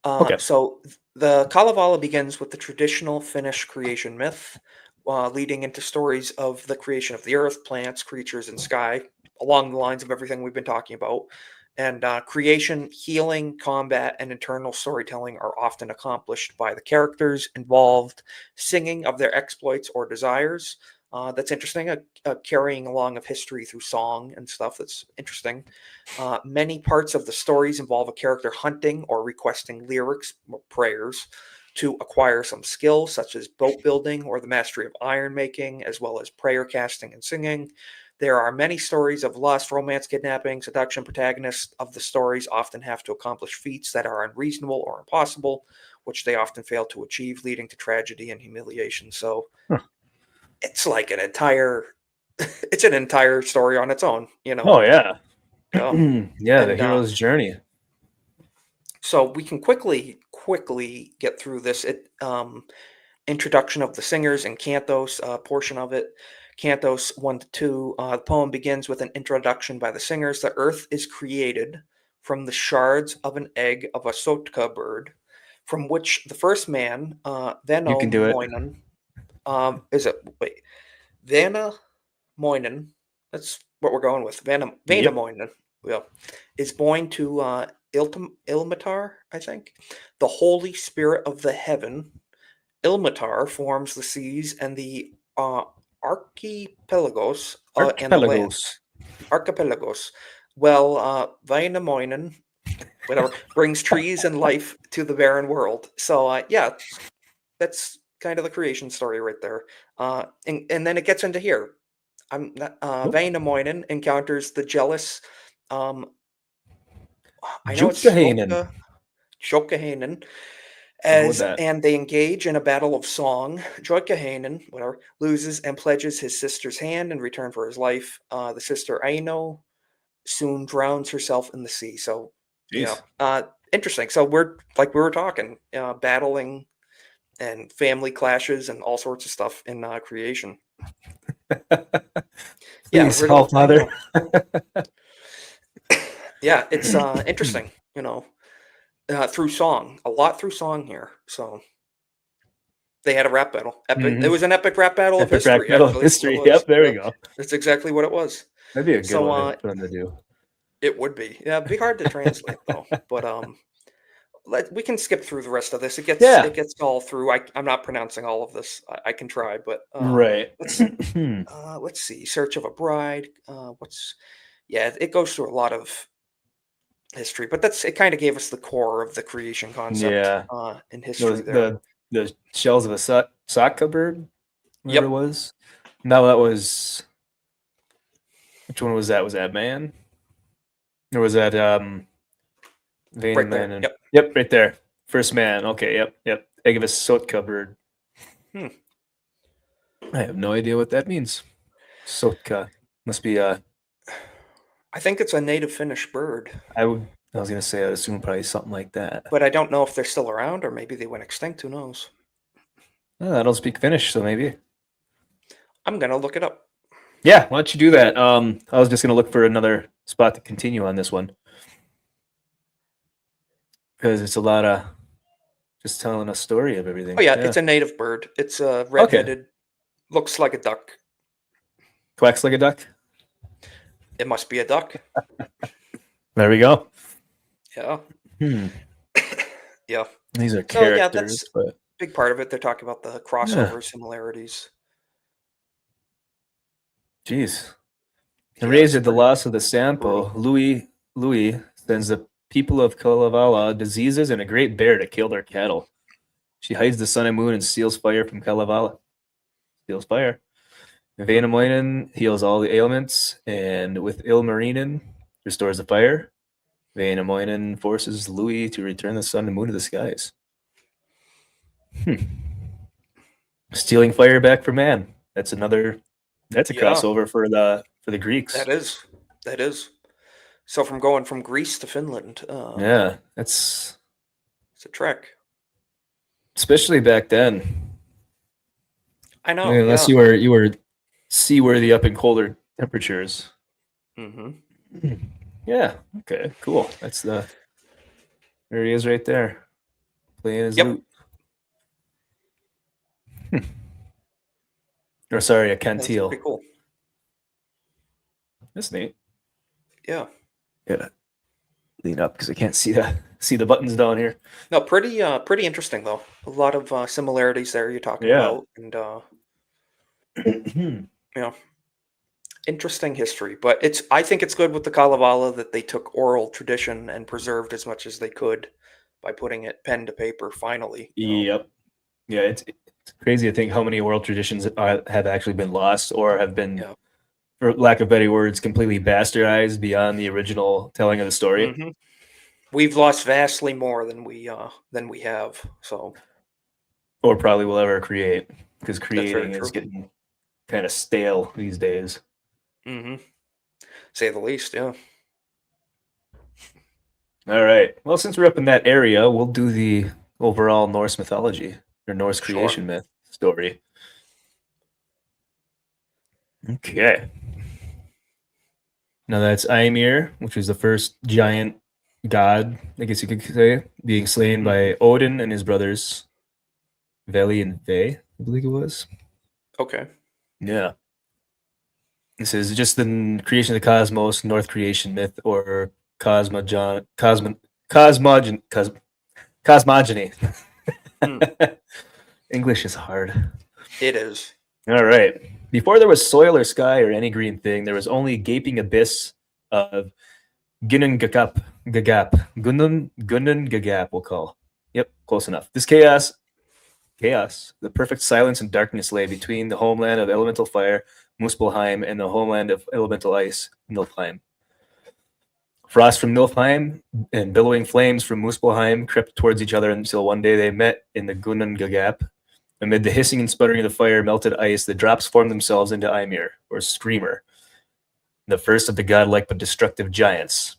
Okay. So the Kalevala begins with the traditional Finnish creation myth, leading into stories of the creation of the earth, plants, creatures, and sky, along the lines of everything we've been talking about. And creation, healing, combat, and internal storytelling are often accomplished by the characters involved singing of their exploits or desires. That's interesting. A carrying along of history through song and stuff. That's interesting. Many parts of the stories involve a character hunting or requesting lyrics or prayers to acquire some skills, such as boat building or the mastery of iron making, as well as prayer casting and singing. There are many stories of lust, romance, kidnapping, seduction. Protagonists of the stories often have to accomplish feats that are unreasonable or impossible, which they often fail to achieve, leading to tragedy and humiliation. So Huh. it's like an entire, it's an entire story on its own, Oh yeah. Yeah. Yeah, the And hero's journey. so we can quickly get through this. Introduction of the singers and cantos portion of it. Cantos 1 to 2. The poem begins with an introduction by the singers. The earth is created from the shards of an egg of a sotka bird, from which the first man, You can do it. Moinen, is it? Wait, Vanna Moinen. That's what we're going with. Vanna Yep. Moinen. Yeah, is born to Ilmatar, I think, the Holy Spirit of the Heaven. Ilmatar forms the seas and the archipelagos and the land. Archipelagos. Archipelagos. Well, Wainamoinen, whatever, brings trees and life to the barren world. So, yeah, that's kind of the creation story right there. And then it gets into here. Oh, Wainamoinen encounters the jealous. Um, I know it's Jukkahainen. Shokkahainen, with that. And they engage in a battle of song. Joikahainen, whatever, loses and pledges his sister's hand in return for his life. The sister Aino soon drowns herself in the sea. So, yeah, Jeez. interesting. So we're like we were talking, battling and family clashes and all sorts of stuff in creation. Yeah, Please riddle help, of time. mother. Yeah, it's interesting. Through song, a lot through song here. So they had a rap battle. Epic. It Mhm. was an epic rap battle of Epic rap history. battle of Actually, history. it was. Yep, there we Yep, go. that's exactly what it was. That'd be a good So one for them to do. it would be. Yeah, it'd be hard to translate though. But we can skip through the rest of this. Yeah. It gets all through. I'm not pronouncing all of this. I can try, but Right. let's see. Search of a Bride. It goes through a lot of history, but it kind of gave us the core of the creation concept Yeah. in history Those, there. the shells of a Saka bird, whatever Yep. it was. No, that was which one was that? Was that man? Or was that Vein Right of there. Man? Yep. Yep, right there. First man. Okay, yep. Egg of a Sotka bird. Hmm. I have no idea what that means. Sotka. Must be I think it's a native Finnish bird, I was gonna say I assume probably something like that. but I don't know if they're still around or maybe they went extinct. Who knows? I don't speak Finnish, so maybe. I'm gonna look it up. Yeah, why don't you do that? I was just gonna look for another spot to continue on this one. Because it's a lot of just telling a story of everything. Oh yeah, it's a native bird. It's redheaded. Looks like a duck. Quacks like a duck. It must be a duck. There we go. Yeah. Yeah. These are So yeah, characters, that's but a big part of it. They're talking about the crossover similarities. geez. Yeah, Enraged it's at the pretty loss of the Sampo, brutal. Louis sends the people of Kalevala diseases and a great bear to kill their cattle. She hides the sun and moon and steals fire from Kalevala. Steals fire. Vainamoinen heals all the ailments, and with Ilmarinen restores the fire. Vainamoinen forces Louis to return the sun and moon to the skies. Stealing fire back from man. That's a crossover for the Greeks. That is. So from going from Greece to Finland, Yeah, it's a trek. especially back then. I know. Unless you were seaworthy up in colder temperatures. Mm-hmm. Yeah. Okay. Cool. There he is right there, playing his lute. Or sorry, a cantil. Pretty cool. That's neat. Yeah. Yeah. Lean up because I can't see the buttons down here. No, pretty interesting though. A lot of similarities there you're talking about, and interesting history. But I think it's good with the Kalevala that they took oral tradition and preserved as much as they could by putting it pen to paper. Finally. Yep. Yeah, it's crazy to think how many oral traditions have actually been lost or have been, for lack of better words, completely bastardized beyond the original telling of the story. Mm-hmm. We've lost vastly more than we have. So, or probably will ever create, because creating is getting kind of stale these days. Mm-hmm. Say the least. Yeah. All right. Well, since we're up in that area, we'll do the overall Norse mythology or Norse creation myth story. Okay. Now that's Ymir, which was the first giant god, I guess you could say, being slain by Odin and his brothers, Veli and Ve, I believe it was. Okay. Yeah. This is just the creation of the cosmos, North creation myth, or cosmogony. English is hard. It is. All right. Before there was soil or sky or any green thing, there was only gaping abyss of Gunnan Gagap, we'll call. Yep, close enough. This chaos, the perfect silence and darkness lay between the homeland of elemental fire, Muspelheim, and the homeland of elemental ice, Nilfheim. Frost from Niflheim and billowing flames from Muspelheim crept towards each other until one day they met in the Gununga Gap. Amid the hissing and sputtering of the fire, melted ice, the drops formed themselves into Ymir, or Screamer, the first of the godlike but destructive giants.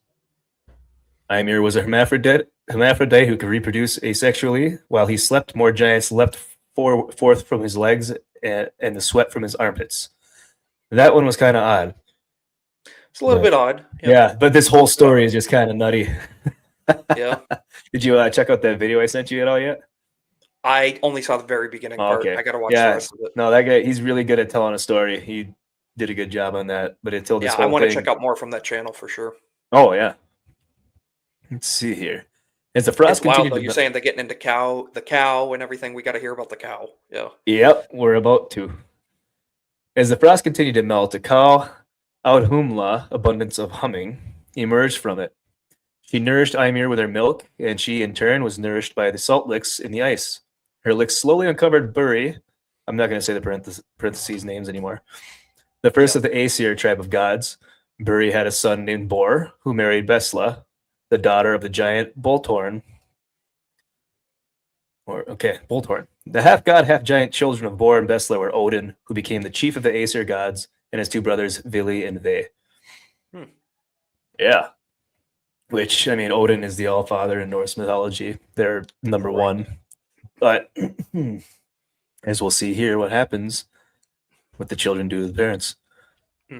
Ymir was a hermaphrodite who could reproduce asexually. While he slept, more giants leapt forth from his legs and the sweat from his armpits. That one was kind of odd. It's a little bit odd. Yeah, but this whole story is just kind of nutty. Yeah. Did you check out that video I sent you at all yet? I only saw the very beginning part. Okay. I got to watch the rest of it. No, that guy, he's really good at telling a story. He did a good job on that, but it told this Yeah, whole I want to thing. check out more from that channel for sure. Oh, yeah. Let's see here. As the It's frost wild continued though. to You're saying they're getting into the cow and everything. We got to hear about the cow. Yeah. Yep, we're about to. As the frost continued to melt, a cow, Audhumla, abundance of humming, emerged from it. She nourished Ymir with her milk, and she, in turn, was nourished by the salt licks in the ice. Her licks slowly uncovered Buri. I'm not going to say the parentheses names anymore. The first of the Aesir tribe of gods. Buri had a son named Bor, who married Besla, the daughter of the giant Boltorn. Boltorn. The half-god, half-giant children of Bor and Besla were Odin, who became the chief of the Aesir gods, and his two brothers, Vili and Ve. Yeah. Which, I mean, Odin is the All-Father in Norse mythology. They're number one. But as we'll see here, what happens, what the children do to the parents.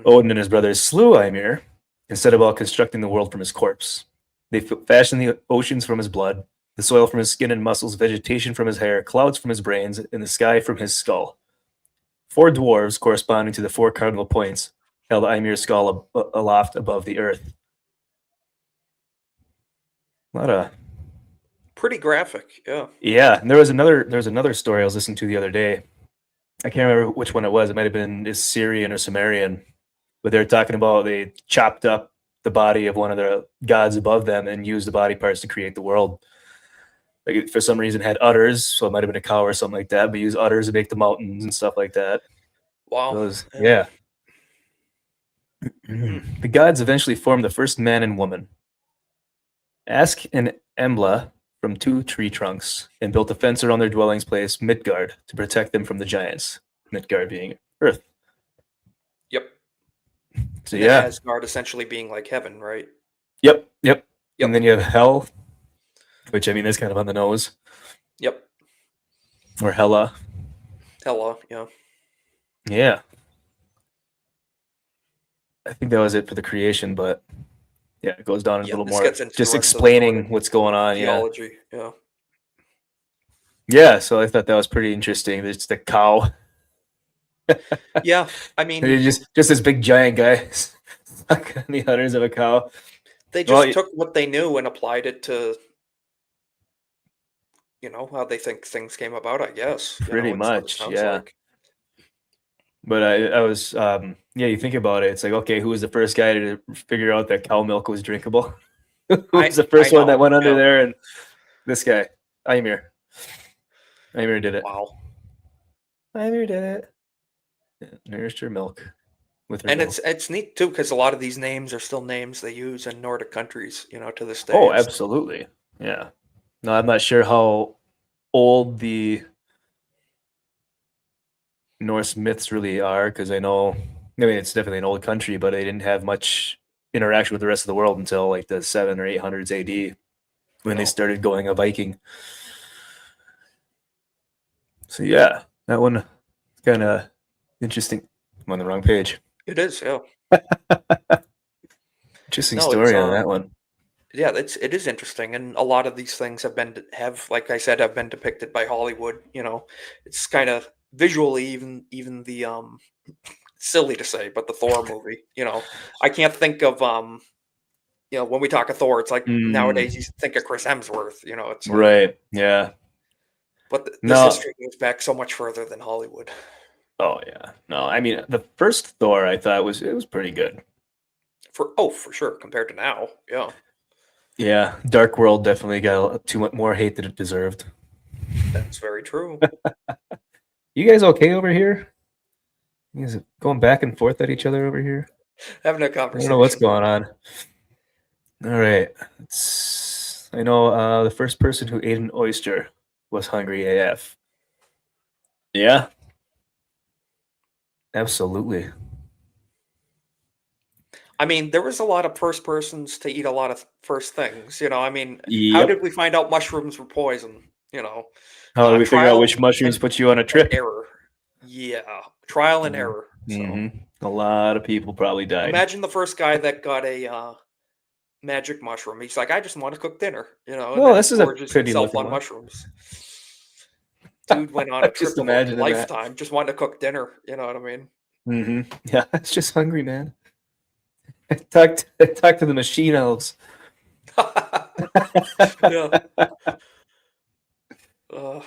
Odin and his brothers slew Ymir and set about constructing the world from his corpse. They fashioned the oceans from his blood, the soil from his skin and muscles, vegetation from his hair, clouds from his brains, and the sky from his skull. 4 dwarves, corresponding to the 4 cardinal points, held Ymir's skull aloft above the earth. A lot of pretty graphic, yeah. Yeah, and there was another story I was listening to the other day. I can't remember which one it was. It might have been Assyrian or Sumerian, but they were talking about they chopped up the body of one of the gods above them and used the body parts to create the world. Like for some reason had udders, so it might have been a cow or something like that, but use udders to make the mountains and stuff like that. Wow. Yeah. The gods eventually formed the first man and woman. Ask and Embla from 2 tree trunks and built a fence around their dwellings place, Midgard, to protect them from the giants. Midgard being Earth. Yep. So and Asgard essentially being like heaven, right? Yep. And then you have Hell, which I mean is kind of on the nose. Yep. Or Hela. Yeah. Yeah. I think that was it for the creation, but yeah, it goes down a little more. Just explaining what's going on. Theology, yeah. Yeah, so I thought that was pretty interesting. It's the cow. Yeah, I mean, just this big giant guy stuck on the udders of a cow. They just took what they knew and applied it to, how they think things came about, I guess. Pretty much, yeah. Like. But I was, you think about it. It's like, okay, who was the first guy to figure out that cow milk was drinkable? Who was the first one that went under there? And this guy, Ymir. Ymir did it. Wow. Ymir did it. Yeah, nourished her milk. And it's neat, too, because a lot of these names are still names they use in Nordic countries, to this day. Oh, absolutely. Yeah. No, I'm not sure how old the Norse myths really are, because it's definitely an old country, but they didn't have much interaction with the rest of the world until like the 700s or 800s AD when they started going a Viking. So yeah, that one kind of interesting. I'm on the wrong page. It is, yeah. Interesting story on that one. Yeah, it is interesting, and a lot of these things have been depicted by Hollywood. It's kind of visually even the silly to say, but the Thor movie. I can't think of when we talk of Thor, it's like nowadays you think of Chris Hemsworth. It's like, right, yeah. But this history goes back so much further than Hollywood. Oh yeah, no, I mean the first Thor I thought was pretty good. For sure compared to now, yeah. Yeah, Dark World definitely got too much more hate than it deserved. That's very true. You guys okay over here? You guys going back and forth at each other over here? Having a conversation. I don't know what's going on. All right. I know the first person who ate an oyster was hungry AF. Yeah, absolutely. I mean, there was a lot of first persons to eat a lot of first things. I mean, how Yep. did we find out mushrooms were poison? How do we figure out which Trial mushrooms and put you on a and trip? error. Yeah, trial and error. So Mm-hmm. A lot of people probably died. imagine the first guy that got a magic mushroom. He's like, I just want to cook dinner, and Well, then he this is a gorges pretty himself looking on one. mushrooms. Dude went on a Just trip of a imagining that. lifetime, just wanted to cook dinner. You know what I mean? Mm-hmm. Yeah, it's just hungry, man. I talked to the machine elves. Yeah. Uh,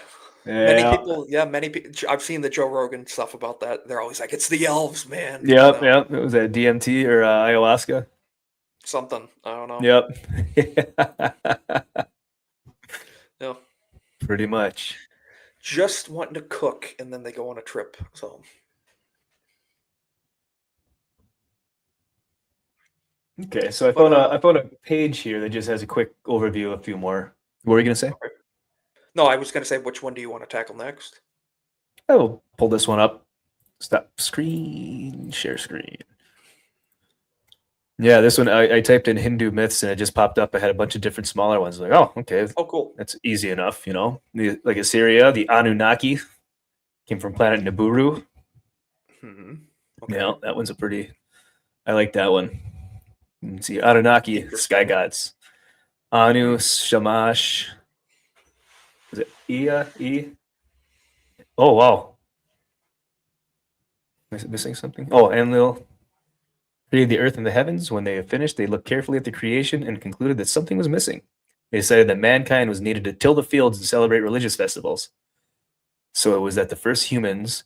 many Yeah. people, yeah, many people. I've seen the Joe Rogan stuff about that. They're always like, "It's the elves, man." Yep. Yep. It was a DMT or ayahuasca. Something I don't know. Yep. Yeah, Pretty much. just wanting to cook, and then they go on a trip. So Okay, so I but found a page here that just has a quick overview of a few more. What were you gonna say? okay. No, I was gonna say, which one do you want to tackle next? I will pull this one up. Stop screen, share screen. Yeah, this one I typed in Hindu myths and it just popped up. I had a bunch of different smaller ones. Like, oh, okay, Oh, cool. that's easy enough, you know. Like Assyria, the Anunnaki came from planet Nibiru. Okay. Yeah, that one's a pretty. I like that one. You can see Anunnaki, sky Interesting. gods. Anu, Shamash. Is it Ea? E? Oh wow, am I missing something? Oh, Enlil created the earth and the heavens. When they had finished, they looked carefully at the creation and concluded that something was missing. They decided that mankind was needed to till the fields and celebrate religious festivals. So it was that the first humans,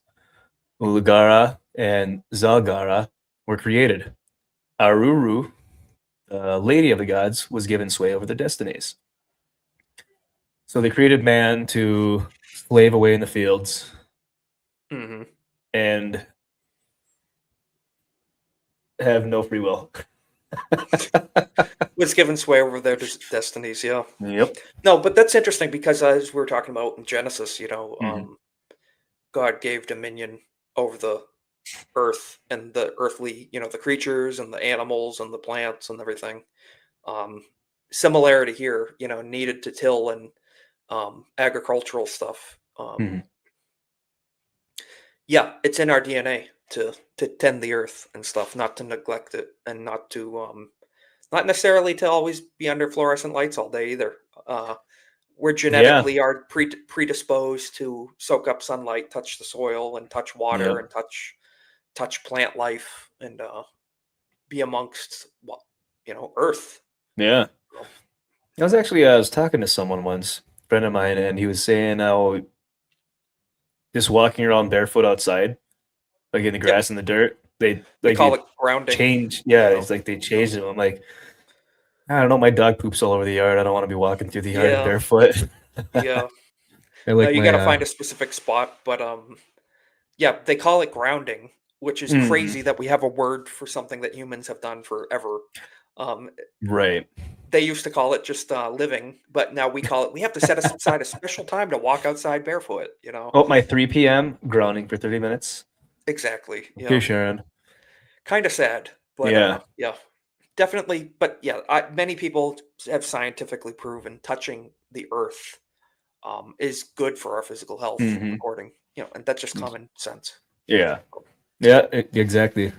Ulugara and Zalgara, were created. Aruru, lady of the gods, was given sway over their destinies. So they created man to slave away in the fields hmm and have no free will. Was given sway over their destinies. Yeah. Yep. No, but that's interesting because as we were talking about in Genesis, Mm-hmm. God gave dominion over the earth and the earthly, the creatures and the animals and the plants and everything. Um, Similarity here, needed to till and agricultural stuff. Mm-hmm. Yeah, it's in our DNA to tend the earth and stuff, not to neglect it and not necessarily to always be under fluorescent lights all day either. We're Yeah. genetically are predisposed to soak up sunlight, touch the soil, and touch water, Yep. and touch plant life, and be amongst Earth. Yeah. So, I was talking to someone once, a friend of mine, and he was saying how just walking around barefoot outside, like in the yep, grass and the dirt, they we like call it it grounding. change. Yeah, You know, it's like they changed it. I'm like, I don't know, my dog poops all over the yard. I don't want to be walking through the yard yeah, barefoot. yeah. I No, like you my got to find a specific spot, but yeah, they call it grounding, which is mhm, crazy that we have a word for something that humans have done forever. Um, right. they used to call it just living, but now we call it. We have to set aside a special time to walk outside barefoot. Oh, my 3 p.m. grounding for 30 minutes. Exactly. Okay, Yeah, Sharon. kind of sad, but Yeah. yeah, definitely. But yeah, many people have scientifically proven touching the earth is good for our physical health, Hmm. according and that's just common sense. Yeah. Yeah, exactly.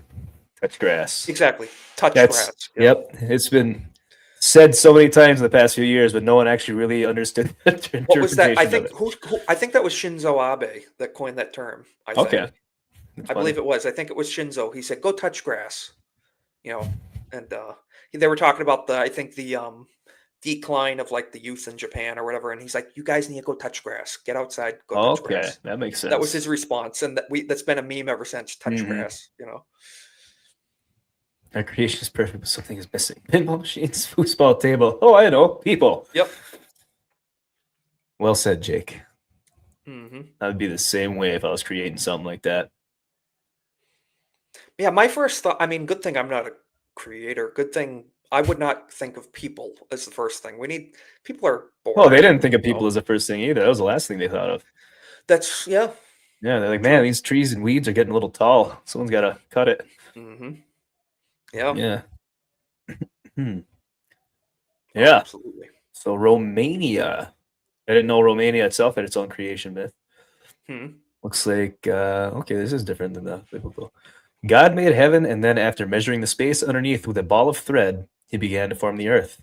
Touch grass. Exactly, touch That's, grass. Yeah. yep. It's been said so many times in the past few years, but no one actually really understood the What was that? I interpretation of think it. who I think that was Shinzo Abe that coined that term. I think Okay. That's I believe funny. it was. I think it was Shinzo. He said, "Go touch grass," you know, and they were talking about I think the decline of like the youth in Japan or whatever, and he's like, "You guys need to go touch grass. Get outside, go touch Okay. grass." That makes That was sense. his response, and that's been a meme ever since. Touch Hmm. grass, you know. Our creation is perfect, but something is missing. Pinball machines, foosball table. Oh, I know. People. Yep. Well said, Jake. hmm I would be the same way if I was creating something like that. Yeah, my first thought. I mean, good thing I'm not a creator. Good thing I would not think of people as the first thing. We need people are Well, they boring. didn't think of You know? people as the first thing either. That was the last thing they thought of. That's yeah. Yeah, they're like, True. man, these trees and weeds are getting a little tall. Someone's got to cut it. Mm-hmm. Yeah. Yeah. Hmm. Oh, Yeah. absolutely. So Romania. I didn't know Romania itself had its own creation myth. Hmm. Looks like okay, this is different than the biblical. God made heaven, and then after measuring the space underneath with a ball of thread, he began to form the earth.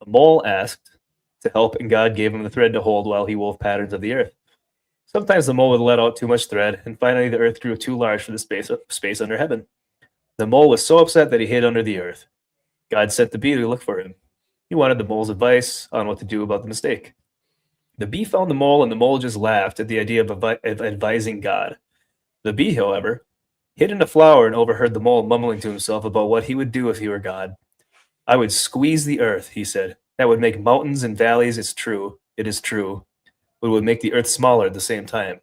A mole asked to help, and God gave him the thread to hold while he wove patterns of the earth. Sometimes the mole would let out too much thread, and finally the earth grew too large for the space under heaven. The mole was so upset that he hid under the earth. God sent the bee to look for him. He wanted the mole's advice on what to do about the mistake. The bee found the mole, and the mole just laughed at the idea of advising God. The bee, however, hid in a flower and overheard the mole mumbling to himself about what he would do if he were God. I would squeeze the earth, he said. That would make mountains and valleys. It's true. It is true. But it would make the earth smaller at the same time.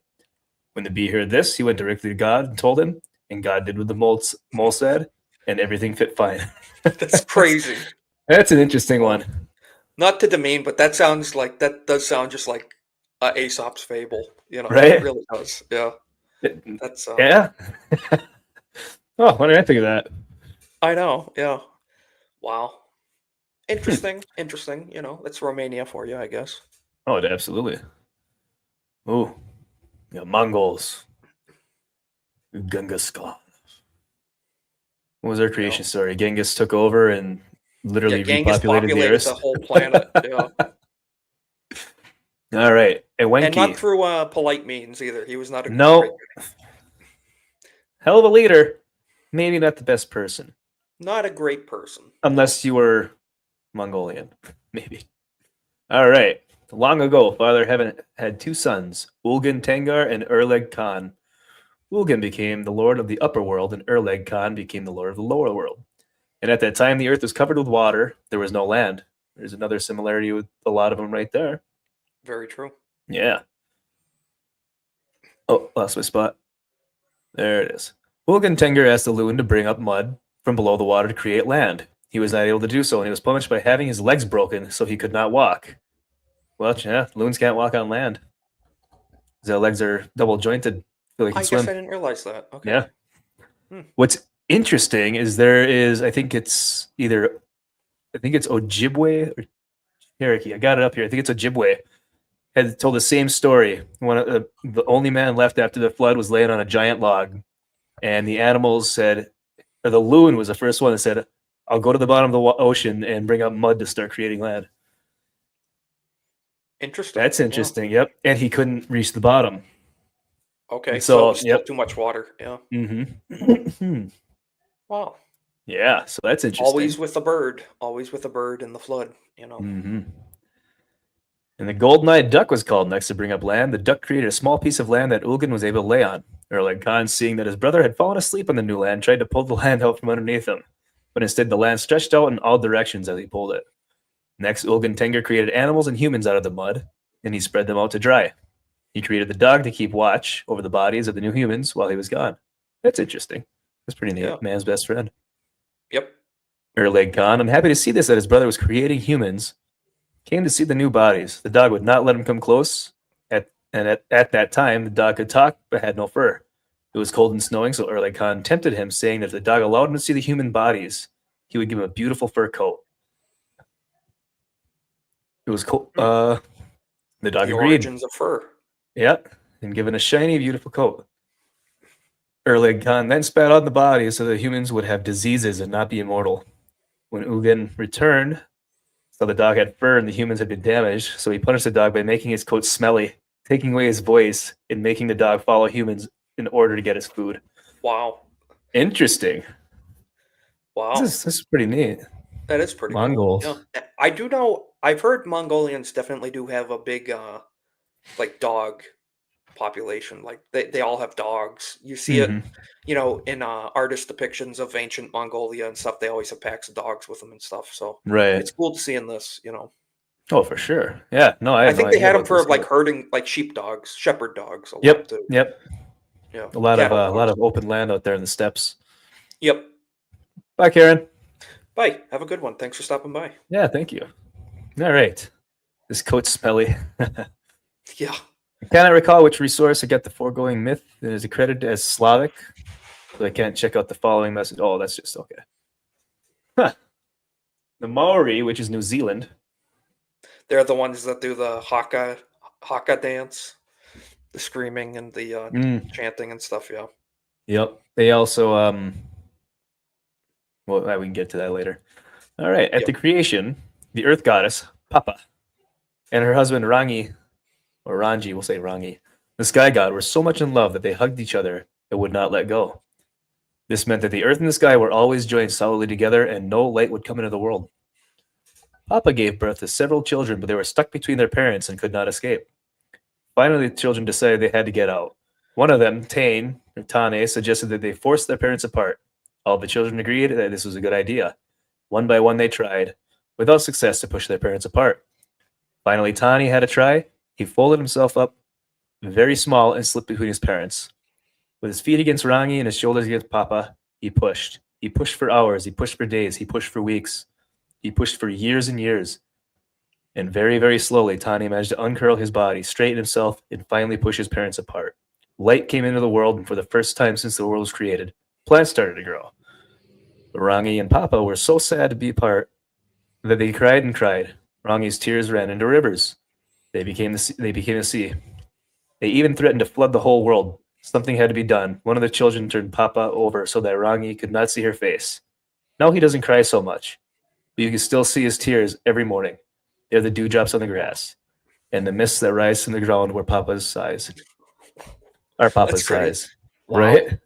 When the bee heard this, he went directly to God and told him, and God did what the mole said, and everything fit fine. That's crazy. That's an interesting one. Not to demean, but that does sound just like Aesop's fable. You know, Right? it really does. Yeah. That's Yeah. Oh, what did I think of that? I know. Yeah. Wow. Interesting. Interesting. You know, that's Romania for you, I guess. Oh, absolutely. Oh, yeah, Mongols. Genghis Khan. What was their creation story? Genghis took over and Yeah, literally Genghis repopulated the populated the earth. whole planet. Yeah. All right. And not Enki. through polite means either. He was not a great No. guy. Hell of a leader. Maybe not the best person. Not a great person. Unless you were Mongolian. Maybe. All right. Long ago, Father Heaven had two sons, Ulgan Tengar and Erleg Khan. Ulgan became the lord of the upper world, and Erleg Khan became the lord of the lower world. And at that time, the earth was covered with water. There was no land. There's another similarity with a lot of them right there. Very true. Yeah. Oh, lost my spot. There it is. Ulgan Tengar asked the loon to bring up mud from below the water to create land. He was not able to do so, and he was punished by having his legs broken so he could not walk. Well, yeah, loons can't walk on land. Their legs are double jointed so they can I swim. guess I didn't realize that. Okay. Yeah. Hmm. What's interesting is there is, I think it's Ojibwe or Cherokee. I got it up here. I think it's Ojibwe. Had told the same story. One of the only man left after the flood was laying on a giant log, and the animals said, or the loon was the first one that said, "I'll go to the bottom of the ocean and bring up mud to start creating land." Interesting. That's Yeah. interesting. Yep, and he couldn't reach the bottom. Okay. And So, so, it was still too much water. Yeah. Mm-hmm. Wow. Yeah, so that's interesting. Always with a bird. Always with a bird in the flood. You know. Mm-hmm. And the golden-eyed duck was called next to bring up land. The duck created a small piece of land that Ulgan was able to lay on. Erleg Khan, seeing that his brother had fallen asleep on the new land, tried to pull the land out from underneath him. But instead, the land stretched out in all directions as he pulled it. Next, Ulgan Tengar created animals and humans out of the mud, and he spread them out to dry. He created the dog to keep watch over the bodies of the new humans while he was gone. That's interesting. That's pretty neat. Yeah. Man's best friend. Yep. Erleg Khan, I'm happy to see this, that his brother was creating humans. Came to see the new bodies. The dog would not let him come close. At that time, the dog could talk but had no fur. It was cold and snowing, so Erleg Khan tempted him, saying that if the dog allowed him to see the human bodies, he would give him a beautiful fur coat. It was cold. The dog The agreed. origins of fur. Yeah, and given a shiny, beautiful coat. Erleg Khan then spat on the bodies so that humans would have diseases and not be immortal. When Ugin returned, so the dog had fur and the humans had been damaged, so he punished the dog by making his coat smelly, taking away his voice, and making the dog follow humans in order to get his food. Wow. Interesting. Wow. This is pretty neat. That is pretty Mongols. cool. Yeah. I do know. I've heard Mongolians definitely do have a big, like dog population. Like they all have dogs. You see it, Mhm. you know, in artist depictions of ancient Mongolia and stuff. They always have packs of dogs with them and stuff. So Right. it's cool to see in this. You know, Oh, for sure. Yeah. No, I I have think no they idea had them about for this, like but- herding, like sheep dogs, shepherd dogs. A lot Yep. too. Yep. Yeah. A lot Cattle of dogs. open land out there in the steppes. Yep. Bye, Karen. Bye. Have a good one. Thanks for stopping by. Yeah, thank you. All right. This coat's smelly. Yeah. I cannot recall which resource I got the foregoing myth that is accredited as Slavic, so I can't check out the following message. Oh, that's just okay. Huh. The Maori, which is New Zealand. They're the ones that do the haka dance, the screaming and the chanting and stuff. Yeah. Yep. They also well, we can get to that later. All right. At Yep. the creation, the earth goddess, Papa, and her husband Rangi, or Rangi, we'll say Rangi, the sky god, were so much in love that they hugged each other and would not let go. This meant that the earth and the sky were always joined solidly together and no light would come into the world. Papa gave birth to several children, but they were stuck between their parents and could not escape. Finally, the children decided they had to get out. One of them, Tane, suggested that they force their parents apart. All the children agreed that this was a good idea. One by one, they tried, without success, to push their parents apart. Finally, Tani had a try. He folded himself up very small and slipped between his parents. With his feet against Rangi and his shoulders against Papa, he pushed. He pushed for hours. He pushed for days. He pushed for weeks. He pushed for years and years. And very, very slowly, Tani managed to uncurl his body, straighten himself, and finally push his parents apart. Light came into the world, and for the first time since the world was created, plants started to grow. But Rangi and Papa were so sad to be apart that they cried and cried. Rangi's tears ran into rivers. They became the sea. They even threatened to flood the whole world. Something had to be done. One of the children turned Papa over so that Rangi could not see her face. Now he doesn't cry so much, but you can still see his tears every morning. They're the dewdrops on the grass, and the mists that rise from the ground were Papa's size. Our Papa's That's great. size, Wow. right?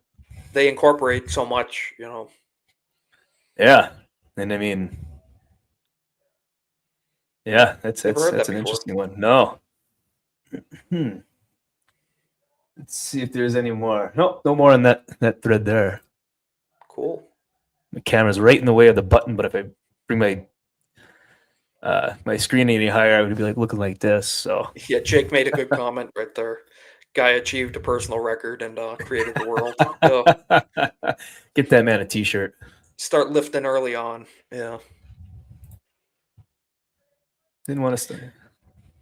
They incorporate so much, you know. Yeah, and I mean, yeah, that's Never heard that an before. interesting one. No. Let's see if there's any more. No, no more on that thread there. Cool. The camera's right in the way of the button, but if I bring my my screen any higher, I would be like looking like this. So Yeah, Jake made a good comment right there. Guy achieved a personal record and created the world. get that man a t-shirt. Start lifting early on. Yeah. Didn't want to stay.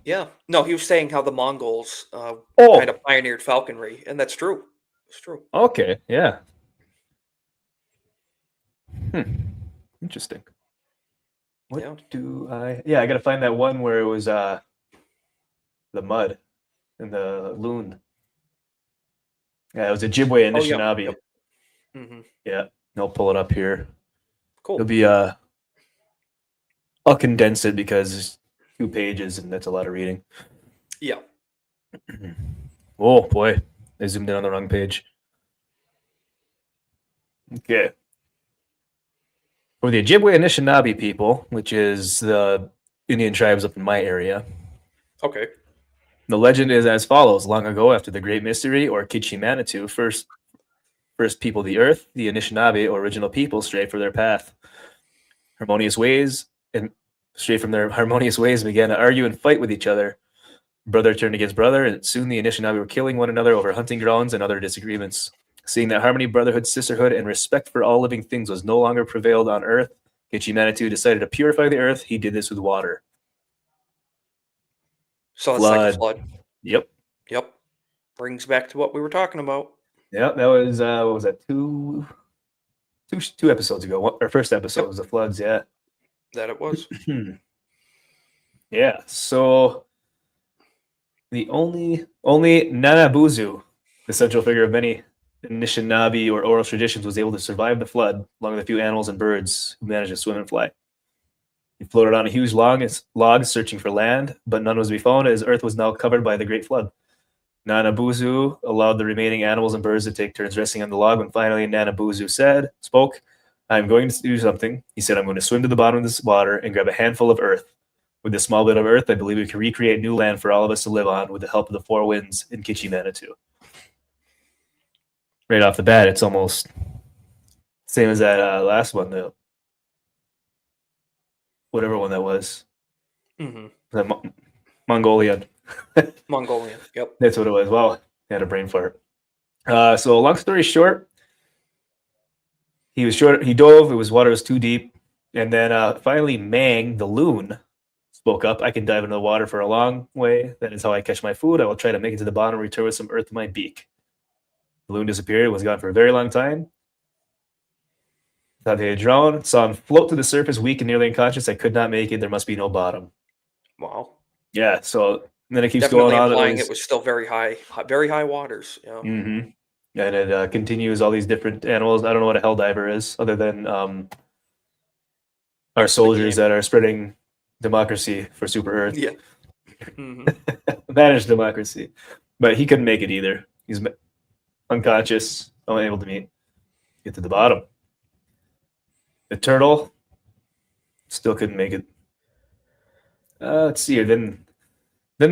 Yeah. No, he was saying how the Mongols Oh, kind of pioneered falconry, and that's true. It's true. okay, yeah. Interesting. What Yeah. do I? Yeah, I gotta find that one where it was the mud and the loon. Yeah, it was Ojibwe and Oh, yeah. Anishinaabe. Yep. Mm-hmm. Yeah, I'll pull it up here. Cool. It'll be I'll condense it because it's 2 pages and that's a lot of reading. Yeah. Oh boy, I zoomed in on the wrong page. Okay. For the Ojibwe Anishinaabe people, which is the Indian tribes up in my area, Okay. the legend is as follows. Long ago, after the Great Mystery, or Kichi Manitou, first people of the earth, the Anishinaabe, or original people, strayed from their path. Straight from their harmonious ways, began to argue and fight with each other. Brother turned against brother, and soon the Anishinaabe were killing one another over hunting grounds and other disagreements. Seeing that harmony, brotherhood, sisterhood, and respect for all living things was no longer prevailed on earth, Kichi Manitou decided to purify the earth. He did this with water. So it's like a flood. Yep. Yep. Brings back to what we were talking about. Yeah, that was what was that? Two episodes ago. Our first episode was the floods. Yeah. That it was. Yeah. So the only Nanabuzu, the central figure of many Anishinaabe or oral traditions, was able to survive the flood, along with a few animals and birds who managed to swim and fly. He floated on a huge log searching for land, but none was to be found as earth was now covered by the great flood. Nanabuzu allowed the remaining animals and birds to take turns resting on the log. When finally Nanabuzu spoke, "I'm going to do something." He said, "I'm going to swim to the bottom of this water and grab a handful of earth. With this small bit of earth, I believe we can recreate new land for all of us to live on with the help of the 4 winds in Kichi Manitou." Right off the bat, it's almost same as that last one, the whatever one that was. Mm-hmm. The Mongolian. Mongolian. Yep. That's what it was. Wow, I had a brain fart. So long story short, he dove. Water was too deep. And then finally, Mang, the loon, spoke up. I can dive into the water for a long way. That is how I catch my food. I will try to make it to the bottom and return with some earth in my beak. The loon disappeared, was gone for a very long time. Thought they had drowned. Saw him float to the surface, weak and nearly unconscious. I could not make it. There must be no bottom. Wow. Yeah, so then it keeps Definitely going on. implying it was still very high waters. Yeah. Mm-hmm. And it continues all these different animals. I don't know what a hell diver is, other than our soldiers game. that are spreading democracy for Super Earth. Yeah. hmm Managed democracy. But he couldn't make it either. He's unconscious, unable to get to the bottom. The turtle still couldn't make it. Let's see here. Then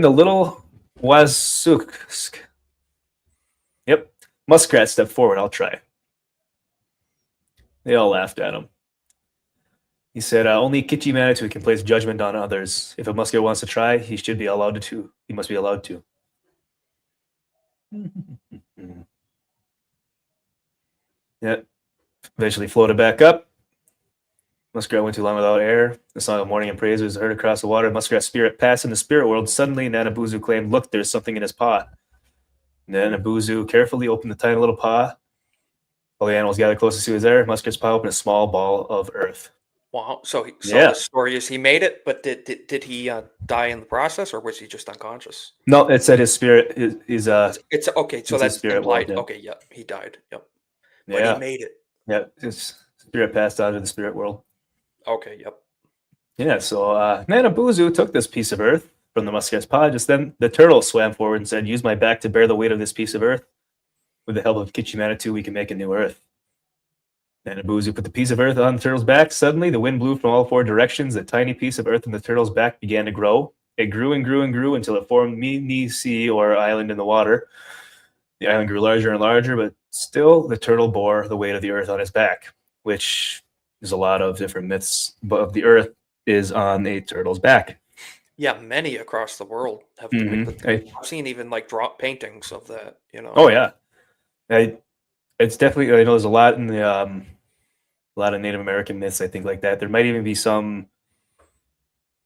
the little Wazuk. Yep. Muskrat stepped forward. I'll try. They all laughed at him. He said, only Kichi Manitou can place judgment on others. If a muskrat wants to try, he should be allowed to. He must be allowed to. Yep. Eventually floated back up. Muskrat went too long without air. The song of mourning and praise was heard across the water. Muskrat's spirit passed in the spirit world. Suddenly, Nanabuzu claimed, look, there's something in his paw. Nanabuzu carefully opened the tiny little paw. All the animals gathered close to see what was there. Muskrat's paw opened a small ball of earth. Wow. So Yeah. the story is he made it, but did he die in the process, or was he just unconscious? No, it said his spirit is It's okay. So It's his that's spirit implied. world, yeah. Okay. Yeah. He died. Yep. But yeah. he made it. Yeah, his spirit passed out of the spirit world. Okay. Yep. Yeah, so Nanabuzu took this piece of earth from the muskrat's paw. Just then, the turtle swam forward and said, use my back to bear the weight of this piece of earth. With the help of Kichi Manitou, we can make a new earth. Nanabuzu put the piece of earth on the turtle's back. Suddenly, the wind blew from all four directions. The tiny piece of earth on the turtle's back began to grow. It grew and grew and grew until it formed mini sea or island in the water. The island grew larger and larger, but still the turtle bore the weight of the earth on his back, which is a lot of different myths, but the earth is on a turtle's back. Yeah, many across the world have. Mhm. I've seen even like drop paintings of that. Oh yeah, it's definitely. I know there's a lot in the a lot of Native American myths. I think like that. There might even be some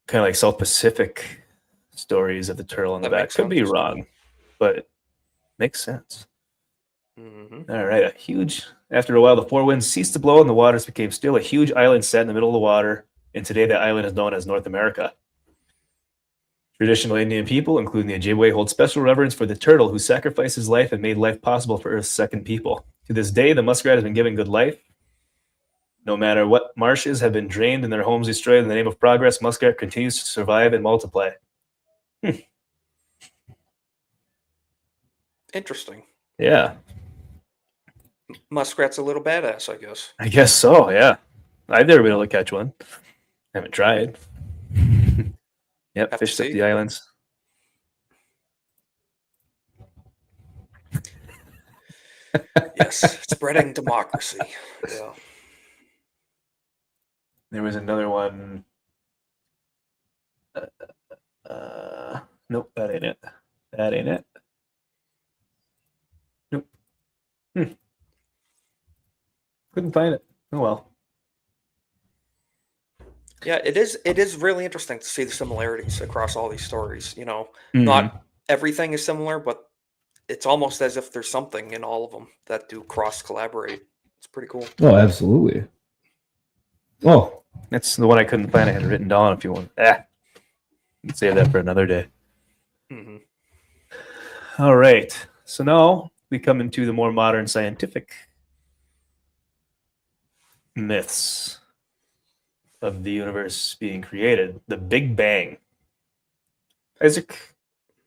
kind of like South Pacific stories of the turtle on the That back. makes Could be sense. wrong, but makes sense. hmm All right, after a while, the four winds ceased to blow and the waters became still. A huge island sat in the middle of the water, and today that island is known as North America. Traditional Indian people, including the Ojibwe, hold special reverence for the turtle who sacrificed his life and made life possible for Earth's second people. To this day, the muskrat has been given good life. No matter what marshes have been drained and their homes destroyed in the name of progress, muskrat continues to survive and multiply. Interesting. Yeah, Muskrat's a little badass, I guess. I guess so, yeah. I've never been able to catch one. Haven't tried. Yep, Have to fished up see. the islands. Yes, spreading democracy. Yeah. There was another one. Nope, that ain't it. That ain't it. Nope. Couldn't find it. Oh well. Yeah, it is. It is really interesting to see the similarities across all these stories. Mhm. Not everything is similar, but it's almost as if there's something in all of them that do cross collaborate. It's pretty cool. Oh, absolutely. Oh, that's the one I couldn't find. I had it written down. If you want, let's save that for another day. hmm All right. So now we come into the more modern scientific myths of the universe being created. The Big Bang. Isaac,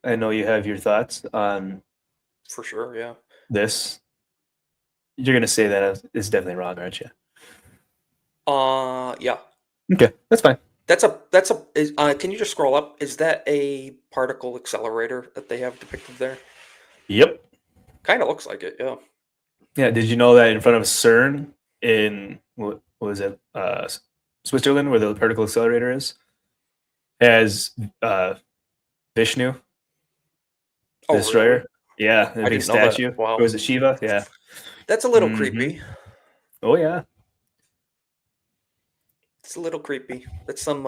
I know you have your thoughts on For sure. Yeah. this. You're going to say that is definitely wrong, aren't you? Yeah. Okay, that's fine. Can you just scroll up? Is that a particle accelerator that they have depicted there? Yep. Kind of looks like it. Yeah. Yeah. Did you know that in front of CERN in what was it, Switzerland, where the particle accelerator is, has Vishnu, the Oh, destroyer? really? Yeah, the I big didn't know that. statue. Wow. Or was it Shiva? Yeah. That's a little Mhm. creepy. Oh yeah. It's a little creepy. It's some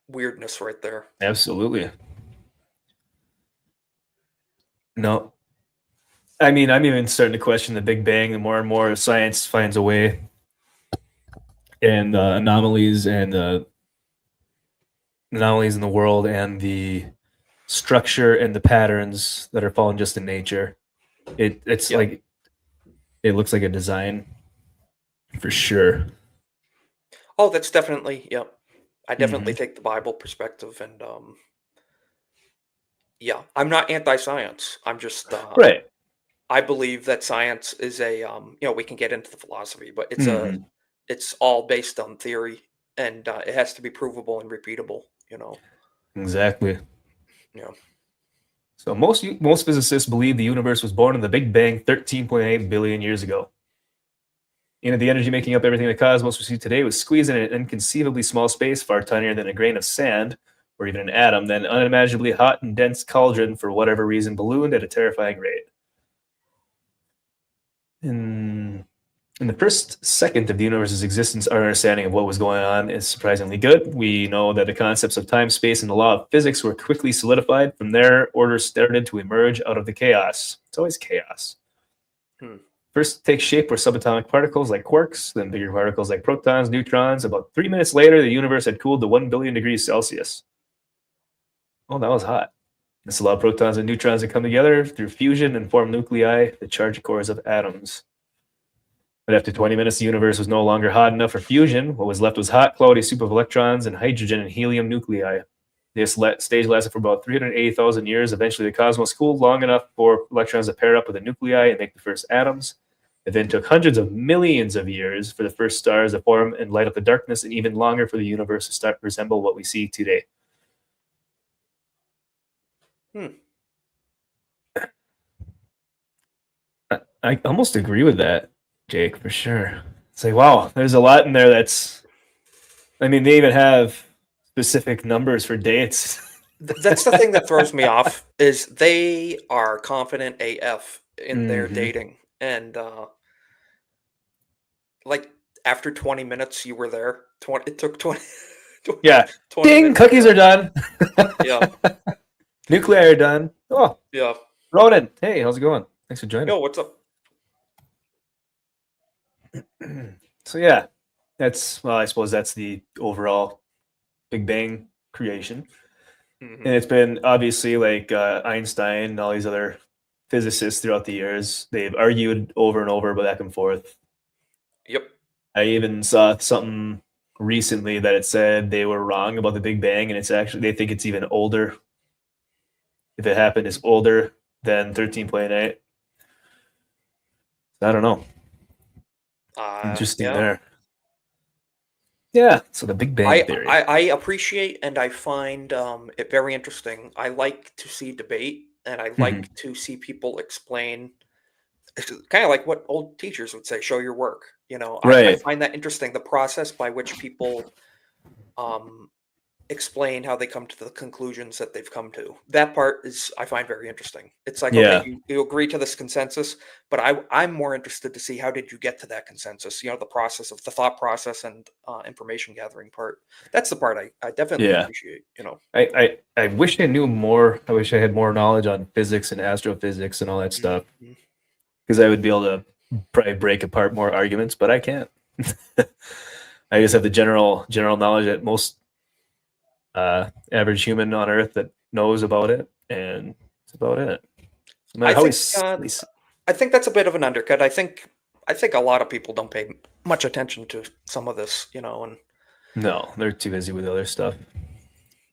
weirdness right there. Absolutely. No. I mean, I'm even starting to question the Big Bang. The more and more science finds a way, and anomalies in the world, and the structure and the patterns that are found just in nature. It's Yep. like it looks like a design for sure. Oh, that's definitely, yep. I definitely Hmm. take the Bible perspective, and yeah, I'm not anti-science. I'm just Right. I believe that science is a we can get into the philosophy, but Hmm. it's all based on theory, and it has to be provable and repeatable. Exactly. You know. So most physicists believe the universe was born in the Big Bang 13.8 billion years ago. The energy making up everything the cosmos we see today was squeezed in an inconceivably small space, far tinier than a grain of sand or even an atom, then unimaginably hot and dense cauldron, for whatever reason, ballooned at a terrifying rate. In, in the first second of the universe's existence, our understanding of what was going on is surprisingly good. We know that the concepts of time, space, and the law of physics were quickly solidified. From there, order started to emerge out of the chaos. It's always chaos. Hmm. First take shape were subatomic particles like quarks, then bigger particles like protons, neutrons. About 3 minutes later, the universe had cooled to 1 billion degrees Celsius. Oh, that was hot. This allowed protons and neutrons to come together through fusion and form nuclei, the charged cores of atoms. But after 20 minutes, the universe was no longer hot enough for fusion. What was left was hot, cloudy soup of electrons and hydrogen and helium nuclei. This stage lasted for about 380,000 years. Eventually, the cosmos cooled long enough for electrons to pair up with the nuclei and make the first atoms. It then took hundreds of millions of years for the first stars to form and light up the darkness, and even longer for the universe to start to resemble what we see today. Hmm. I almost agree with that, Jake, for sure. It's like, wow, there's a lot in there that's, I mean, they even have specific numbers for dates. That's the thing that throws me off is they are confident AF in their Hmm. dating, and like after 20 minutes, you were there. 20. It took 20. Yeah. 20 Ding, minutes. cookies Yeah. are done. Yeah. Nuclei are done. Oh, Yeah. Ronan. Hey, how's it going? Thanks for joining. Yo, what's up? So, yeah, well, I suppose that's the overall Big Bang creation. Hmm. And it's been obviously like Einstein and all these other physicists throughout the years, they've argued over and over back and forth. Yep. I even saw something recently that it said they were wrong about the Big Bang, and it's actually, they think it's even older. If it happened, it's older than 13.8. I don't know. Interesting Yeah. there. Yeah. So the Big Bang I, Theory. I appreciate and I find it very interesting. I like to see debate and I Mhm. like to see people explain kind of like what old teachers would say, show your work. I Right. find that interesting, the process by which people um, explain how they come to the conclusions that they've come to. That part is I find very interesting. It's like, okay, Yeah. you agree to this consensus, but I'm more interested to see how did you get to that consensus? The process of the thought process and information gathering part. That's the part I definitely Yeah. appreciate. I wish I knew more. I wish I had more knowledge on physics and astrophysics and all that stuff, Mhm. because I would be able to probably break apart more arguments, but I can't. I just have the general knowledge that most average human on Earth that knows about it, and that's about it. No matter I how we think slice it. I think that's a bit of an undercut. I think a lot of people don't pay much attention to some of this. And No, they're too busy with other stuff.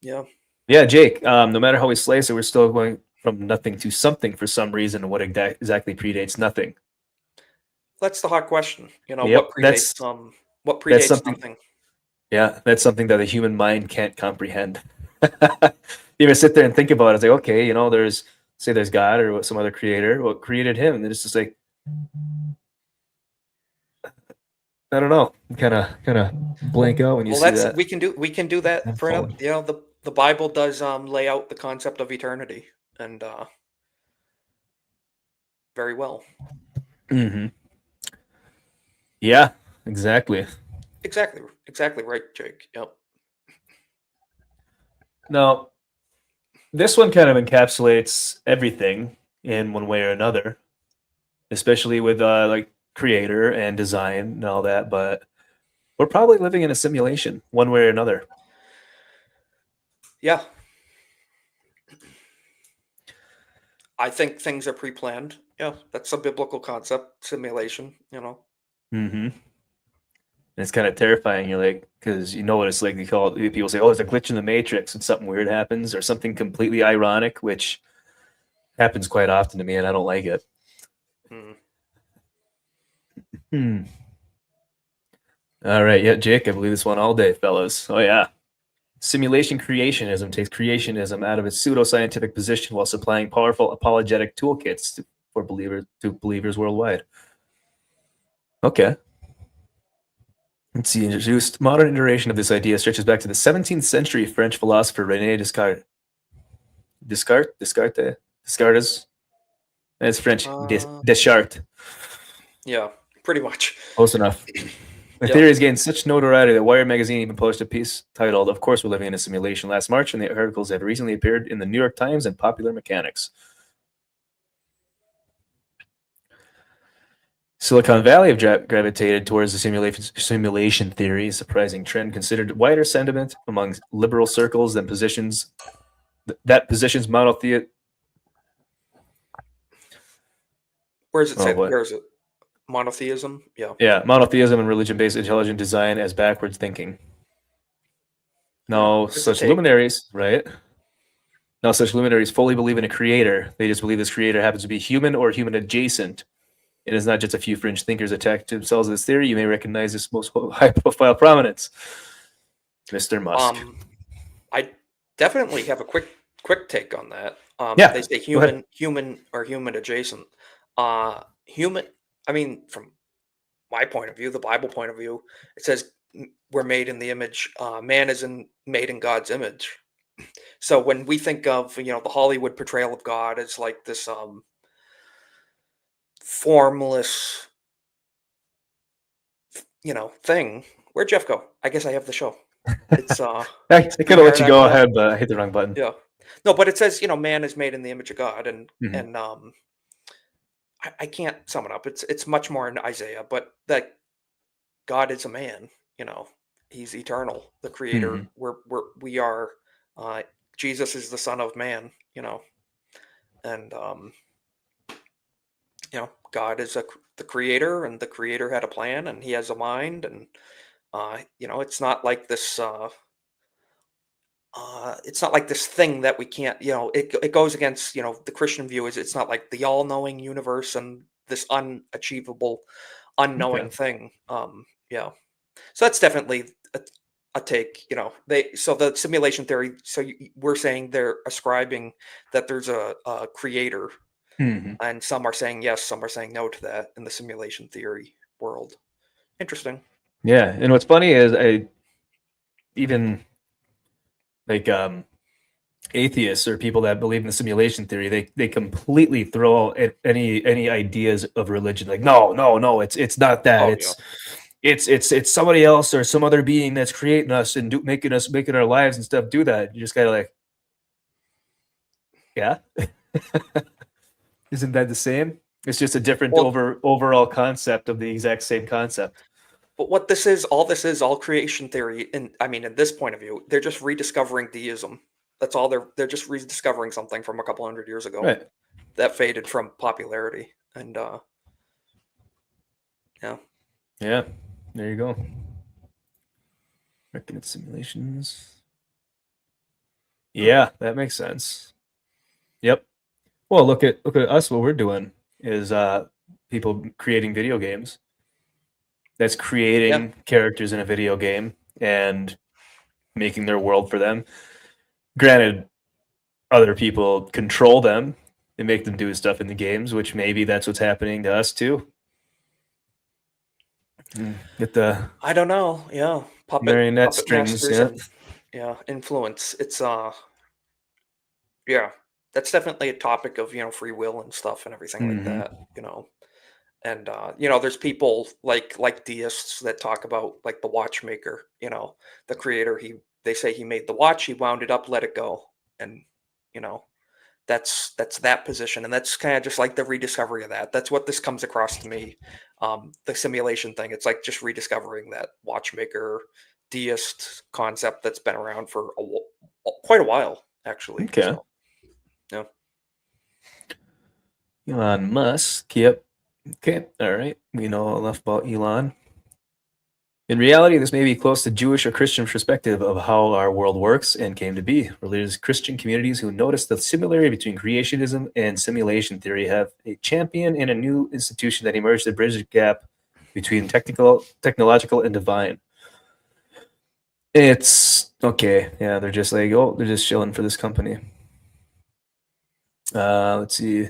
yeah. Yeah, Jake. No matter how we slice it, we're still going from nothing to something for some reason. What exactly predates nothing? That's the hot question. Yep, What that's predates something. nothing? Yeah, that's something that the human mind can't comprehend. You ever sit there and think about it? It's like, okay, there's God or some other creator. What created him? And then it's just like, I don't know. Kind of blank out when you Well, see that's that we can do that for another. unfold. The Bible does lay out the concept of eternity and very well. Hmm. Yeah. exactly. Exactly right, Jake. Yep. Now, this one kind of encapsulates everything in one way or another, especially with like creator and design and all that. But we're probably living in a simulation, one way or another. Yeah, I think things are pre-planned. Yeah, that's a biblical concept, simulation. Mm-hmm. And it's kind of terrifying. You're like, because you know what it's like. They call it, people say, "Oh, it's a glitch in the matrix," and something weird happens, or something completely ironic, which happens quite often to me, and I don't like it. Hmm. Hmm. All right, yeah, Jake, I believe this one all day, fellas. Oh yeah. Simulation creationism takes creationism out of its pseudoscientific position while supplying powerful apologetic toolkits for believers worldwide. Okay. Let's see. Introduced modern iteration of this idea stretches back to the 17th century French philosopher René Descartes. Descartes. It's French. Uh, Descartes. yeah, pretty much. Close enough. The Yeah. theory has gained such notoriety that Wired magazine even published a piece titled "Of Course We're Living in a Simulation" last March, and the articles have recently appeared in the New York Times and Popular Mechanics. Silicon Valley have gravitated towards the simulation theory, a surprising trend considered wider sentiment among liberal circles than positions that positions monotheism. Where is it Oh say? boy, Where is it? Monotheism. Yeah. yeah, monotheism and religion-based intelligent design as backwards thinking. Yeah. No, It's a such take. luminaries, right? No, such luminaries fully believe in a creator. They just believe this creator happens to be human or human adjacent. It is not just a few fringe thinkers attached to themselves this theory. You may recognize this most high-profile prominence, Mr. Musk. I definitely have a quick take on that. They Yeah, say go ahead. human or human adjacent. Human. I mean, from my point of view, the Bible point of view, it says we're made in the image. Man is made in God's image. So when we think of the Hollywood portrayal of God as like this formless thing, where'd Jeff go? I guess I have the show. It's I it's could have let premiered you at go ahead, but I hit the wrong button. yeah. No, but it says man is made in the image of God, and Mhm. and I can't sum it up. It's much more in Isaiah, but that God is a man. You know, He's eternal, the Creator. Mhm. We are. Uh, Jesus is the Son of Man. And God is the Creator, and the Creator had a plan, and He has a mind, and it's not like this. It's not like this thing that we can't. It goes against the Christian view. Is it's not like the all-knowing universe and this unachievable, Okay. unknowing thing. Yeah. So that's definitely a take. So the simulation theory. So we're saying they're ascribing that there's a creator, Mhm. and some are saying yes, some are saying no to that in the simulation theory world. Interesting. Yeah, and what's funny is I even like atheists or people that believe in the simulation theory, they completely throw out any ideas of religion. Like, no, it's not that. Oh yeah. It's somebody else or some other being that's creating us and making our lives and stuff do that. You just gotta like, yeah, isn't that the same? It's just a different Well, overall concept of the exact same concept. but this is all creation theory, and I mean, in this point of view, they're just rediscovering deism. That's all they're just rediscovering something from a couple hundred years ago Right. that faded from popularity. And yeah, Yeah. There you go. Reckoning simulations. Yeah, that makes sense. Yep. Well, look at us. What we're doing is people creating video games. That's yeah, creating characters in a video game and making their world for them. Granted, other people control them and make them do stuff in the games, which maybe that's what's happening to us too. Get the I don't know. Yeah, marionette puppet strings. masters Yeah. and influence. It's yeah, that's definitely a topic of free will and stuff and everything like Hmm. that. And you know, there's people like deists that talk about like the watchmaker. You know, the creator. They say he made the watch. He wound it up, let it go, and you know, that's that position, and that's kind of just like the rediscovery of that. That's what this comes across to me. The simulation thing. It's like just rediscovering that watchmaker deist concept that's been around for quite a while, actually. Okay. So yeah. Elon Musk. Yep. Okay. All right. We know enough about Elon. In reality, this may be close to Jewish or Christian perspective of how our world works and came to be. Religious Christian communities who notice the similarity between creationism and simulation theory have a champion in a new institution that emerged to bridge the gap between technological, and divine. It's okay. Yeah, they're just like, oh, they're just chilling for this company. Let's see.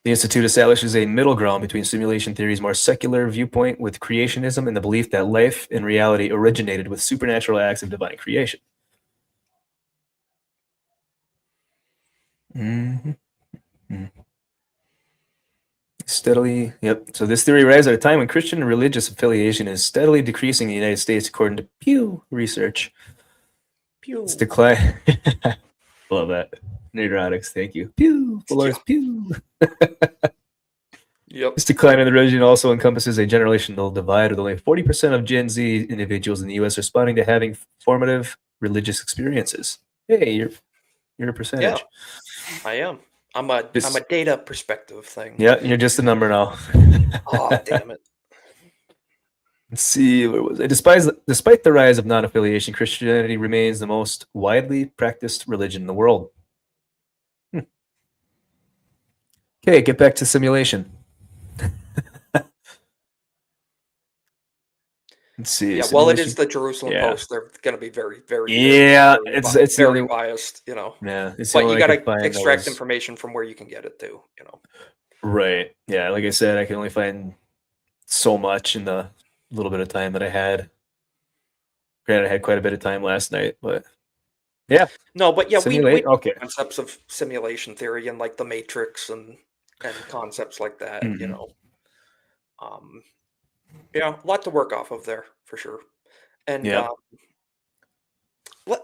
The Institute establishes a middle ground between simulation theory's more secular viewpoint with creationism and the belief that life and reality originated with supernatural acts of divine creation. Mm-hmm. Steadily, yep. So this theory arises at a time when Christian religious affiliation is steadily decreasing in the United States, according to Pew Research. Pew. It's decline. Love that. Neurotics, thank you. Pew, Dolores, Yeah. pew. Yep. This decline in the religion also encompasses a generational divide, with only 40% of Gen Z individuals in the U.S. responding to having formative religious experiences. Hey, you're a percentage. Yeah, I am. I'm a data perspective thing. Yeah, you're just a number now. Oh, damn it. Let's see, where was it? Despite the rise of non-affiliation, Christianity remains the most widely practiced religion in the world. Okay, get back to simulation. Let's see. Yeah, well, it simulation. is the Jerusalem Yeah. Post. They're going to be very, very, Yeah, very, it's very, the very only. biased, you know. Yeah, it's the But only you one I got could find to that extract was- information from where you can get it too, you know. Right. Yeah, like I said, I can only find so much in the little bit of time that I had. Granted, I had quite a bit of time last night, but yeah. No, but yeah, we Simulate. Okay. concepts of simulation theory and like the Matrix and concepts like that, you Mhm. know. Yeah, a lot to work off of there for sure. And Yeah.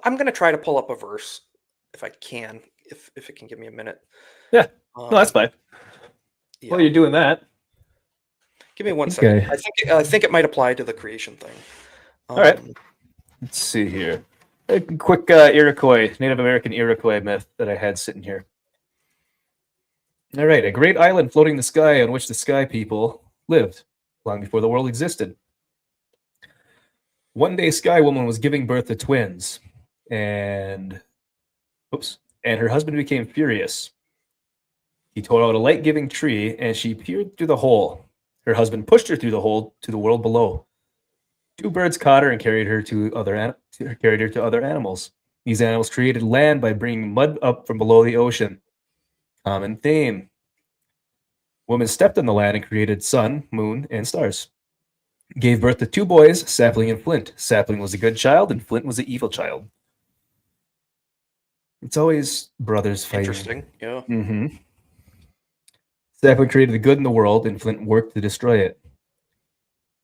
I'm gonna try to pull up a verse if I can, if it can give me a minute. Yeah. No, that's fine. Yeah. While you're doing that, Give me one Okay. second. I think it might apply to the creation thing. All right. let's see here. A quick Iroquois, Native American Iroquois myth that I had sitting here. All right. A great island floating in the sky on which the sky people lived long before the world existed. One day, Sky Woman was giving birth to twins, and her husband became furious. He tore out a light-giving tree, and she peered through the hole. Her husband pushed her through the hole to the world below. Two birds caught her and carried her to other animals. These animals created land by bringing mud up from below the ocean. Common theme. Woman stepped on the land and created sun, moon, and stars. Gave birth to two boys, Sapling and Flint. Sapling was a good child, and Flint was the evil child. It's always brothers fighting. Interesting. Yeah. Mm-hmm. Sapling created the good in the world, and Flint worked to destroy it.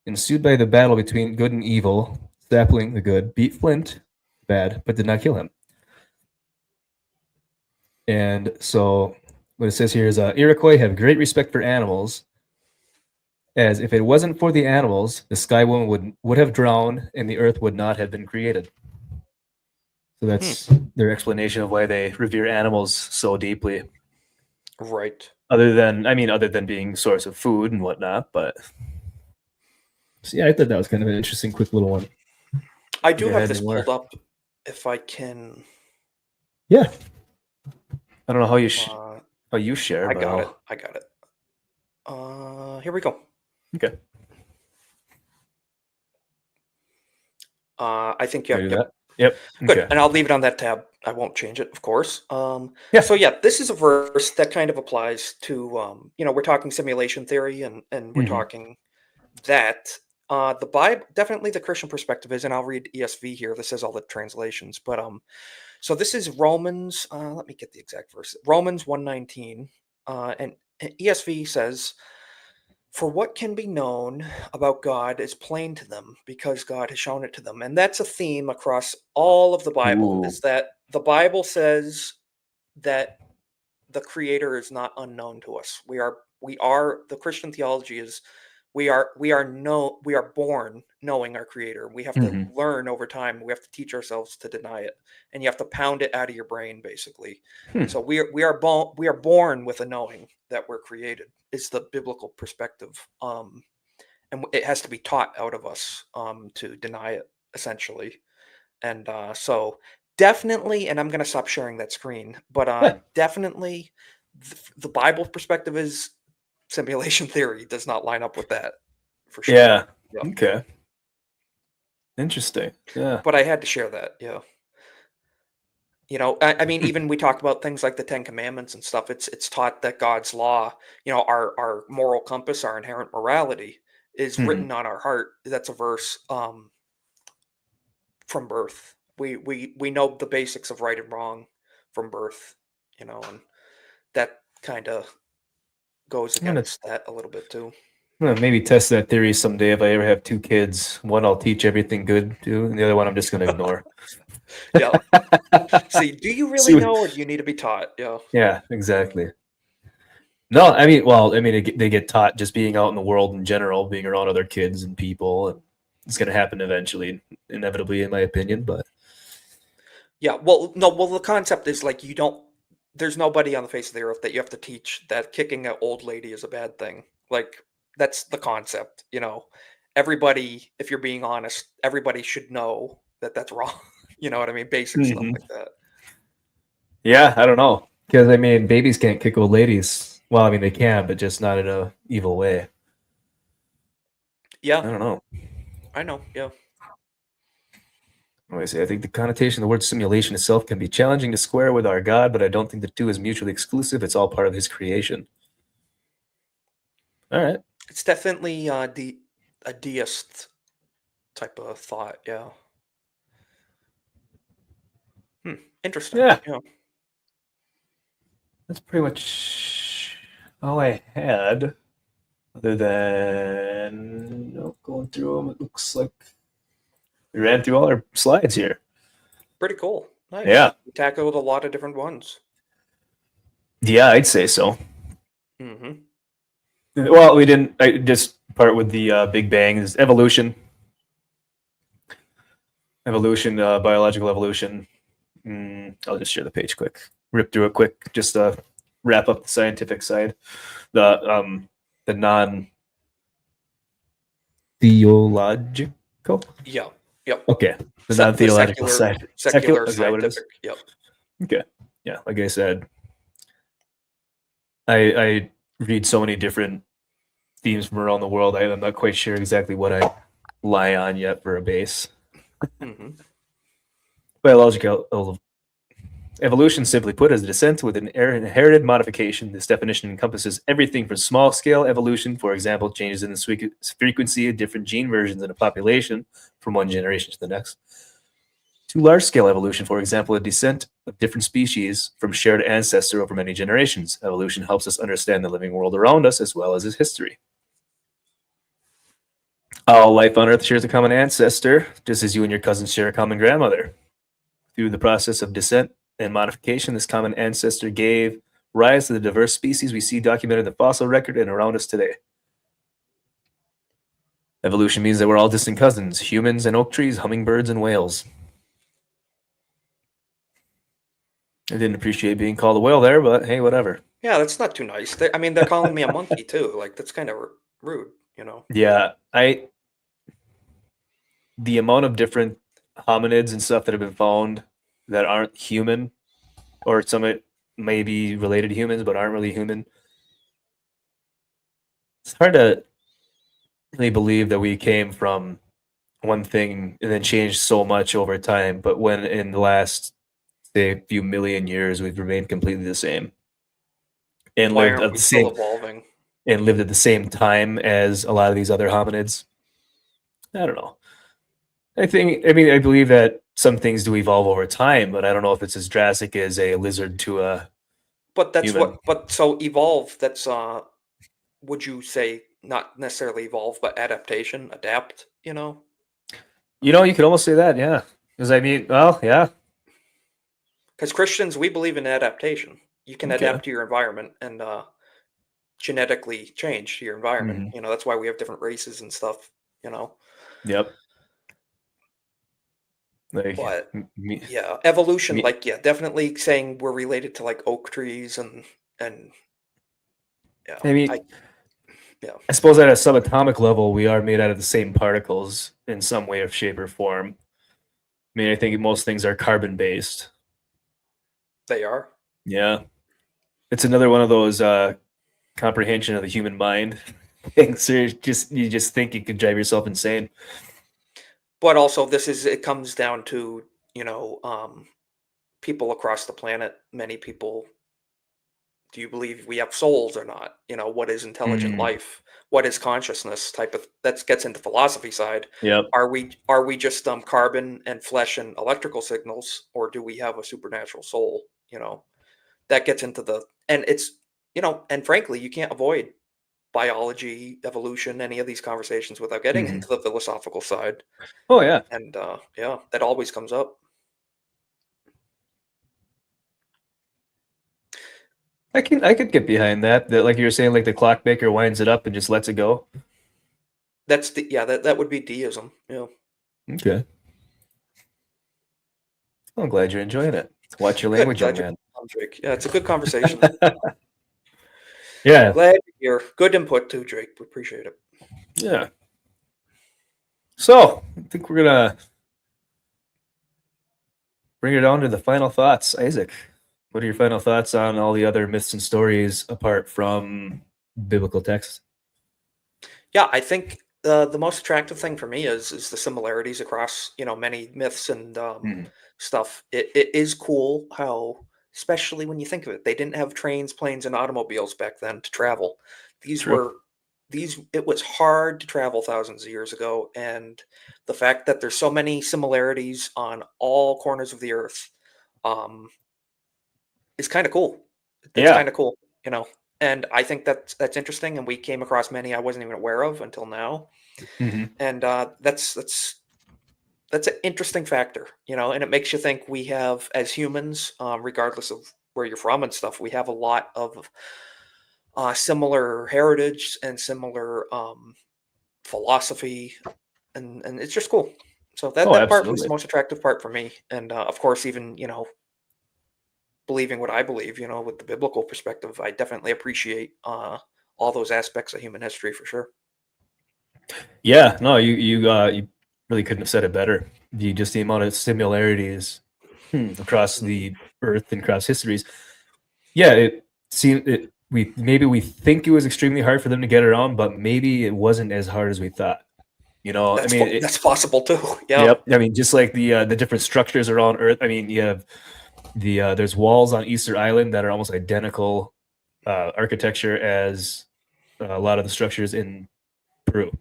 Ensued by the battle between good and evil, Sapling, the good, beat Flint, bad, but did not kill him. And so what it says here is Iroquois have great respect for animals, as if it wasn't for the animals, the Sky Woman would have drowned and the earth would not have been created. So that's their explanation of why they revere animals so deeply. Right. Other than being source of food and whatnot, but so yeah, I thought that was kind of an interesting, quick little one. I do Go have ahead, this anymore. pulled up if I can. Yeah. I don't know how you share. I but got I'll- it. Here we go. Okay. I think Can I you do have. that? Yep. Good. Okay. And I'll leave it on that tab. I won't change it, of course. Yeah. So yeah, this is a verse that kind of applies to we're talking simulation theory and we're Mhm. talking that the Bible, definitely the Christian perspective is, and I'll read ESV here. This is all the translations, but so this is Romans. Let me get the exact verse. Romans 1:19, and ESV says, For what can be known about God is plain to them because God has shown it to them. And that's a theme across all of the Bible, Ooh. is that the Bible says that the creator is not unknown to us. We are the Christian theology is we are born knowing our creator. We have to Mhm. learn over time. We have to teach ourselves to deny it. And you have to pound it out of your brain basically. Hmm. So we are born with a knowing that we're created. Is the biblical perspective. And it has to be taught out of us to deny it essentially. And so definitely, and I'm going to stop sharing that screen, but definitely the Bible perspective is simulation theory does not line up with that for sure. Yeah. Yeah. Okay. Interesting. Yeah. But I had to share that. Yeah. I mean, Hmm. even we talk about things like the Ten Commandments and stuff. It's taught that God's law, our moral compass, our inherent morality, is Mhm. written on our heart. That's a verse from birth. We know the basics of right and wrong from birth, and that kind of goes I'm gonna against that a little bit too. maybe test that theory someday if I ever have two kids. One I'll teach everything good to, and the other one I'm just gonna ignore. Yeah. See, do you See really what- know, or do you need to be taught? Yeah. yeah, exactly. No, I mean, well, I mean, they get taught just being out in the world in general, being around other kids and people, and it's going to happen eventually, inevitably, in my opinion. But Yeah. Well, no. Well, the concept is like you don't. There's nobody on the face of the earth that you have to teach that kicking an old lady is a bad thing. Like that's the concept. Everybody, if you're being honest, everybody should know that that's wrong. You know what I mean? Basic stuff Mhm. like that. Yeah, I don't know, because I mean, babies can't kick old ladies. Well, I mean, they can, but just not in a evil way. Yeah, I don't know. I know. Yeah. What do I say? I think the connotation of the word simulation itself can be challenging to square with our God, but I don't think the two is mutually exclusive. It's all part of His creation. All right. It's definitely a deist type of thought. Yeah. Interesting. Yeah, Yeah. that's pretty much all I had. Other than going through them, it looks like we ran through all our slides here. Pretty cool. Nice. Yeah, We tackled a lot of different ones. yeah, I'd say so. Hmm. Well, we didn't. I just part with the Big Bang is evolution, biological evolution. I'll just share the page quick. Rip through it quick. Just wrap up the scientific side. The non theological. Yeah. Yep. Okay, the The non-theological side. secular Is that what it is? scientific. Yep. Okay. Yeah, like I said, I read so many different themes from around the world. I'm not quite sure exactly what I lie on yet for a base. Hmm. Biological evolution, simply put, is a descent with an inherited modification. This definition encompasses everything from small-scale evolution, for example, changes in the frequency of different gene versions in a population from one generation to the next, to large-scale evolution, for example, a descent of different species from shared ancestor over many generations. Evolution helps us understand the living world around us as well as its history. All life on Earth shares a common ancestor, just as you and your cousins share a common grandmother. Through the process of descent and modification, this common ancestor gave rise to the diverse species we see documented in the fossil record and around us today. Evolution means that we're all distant cousins, humans and oak trees, hummingbirds and whales. I didn't appreciate being called a whale there, but hey, whatever. Yeah, that's not too nice. I mean, they're calling me a monkey too. Like that's kind of rude. Yeah, the amount of different hominids and stuff that have been found that aren't human, or some may be related to humans but aren't really human. It's hard to really believe that we came from one thing and then changed so much over time, but when in the last say few million years we've remained completely the same and Why lived aren't at we the still same evolving? time as a lot of these other hominids. I don't know. I believe that some things do evolve over time, but I don't know if it's as drastic as a lizard to a But that's human. what. But so evolve. That's would you say not necessarily evolve, but adaptation, adapt. You could almost say that, yeah. Because I mean, well, yeah. Because Christians, we believe in adaptation. You can Okay. adapt to your environment and genetically change your environment. Hmm. That's why we have different races and stuff. You know, Yep. Like but me, yeah, evolution, me. like, yeah, definitely saying we're related to like oak trees and yeah, I I mean, yeah, I suppose at a subatomic level, we are made out of the same particles in some way, or shape, or form. I mean, I think most things are carbon based. they are. Yeah, it's another one of those comprehension of the human mind things. You just think you could drive yourself insane. But also, it comes down to people across the planet. Many people, do you believe we have souls or not? What is intelligent Mm, life? What is consciousness? Type of that gets into philosophy side. yep. Are we just carbon and flesh and electrical signals, or do we have a supernatural soul? That gets into and it's and frankly, you can't avoid biology, evolution, any of these conversations without getting Hmm. into the philosophical side. Oh yeah, And yeah, that always comes up. I could get behind that. That, like you were saying, like the clockmaker winds it up and just lets it go. That's the yeah, that would be deism. Yeah. Okay. Well, I'm glad you're enjoying it. Watch your Good. language, young Glad you're man. on, Drake. Yeah, it's a good conversation. Yeah, Glad to hear. Good input too, Drake. We appreciate it. yeah. So I think we're gonna bring it on to the final thoughts. Isaac, what are your final thoughts on all the other myths and stories apart from biblical texts? Yeah, I think the most attractive thing for me is the similarities across many myths and Mhm. stuff. It is cool how, especially when you think of it, they didn't have trains, planes, and automobiles back then to travel. These True. were these It was hard to travel thousands of years ago, and the fact that there's so many similarities on all corners of the earth um, is kind of cool. That's Yeah. kind of cool, you know. And I think that's interesting. And we came across many I wasn't even aware of until now. Hmm. And that's an interesting factor, and it makes you think we have, as humans, regardless of where you're from and stuff, we have a lot of similar heritage and similar philosophy, and it's just cool. So that Oh, that part was the absolutely. most attractive part for me, and of course, even believing what I believe, with the biblical perspective, I definitely appreciate all those aspects of human history for sure. Yeah. No, you really couldn't have said it better. The amount of similarities across Mhm. the earth and across histories. Yeah, it seemed it. We think it was extremely hard for them to get around, but maybe it wasn't as hard as we thought. I mean, That's possible too. Yeah. yep. I mean, just like the different structures around Earth. I mean, you have there's walls on Easter Island that are almost identical architecture as a lot of the structures in Peru,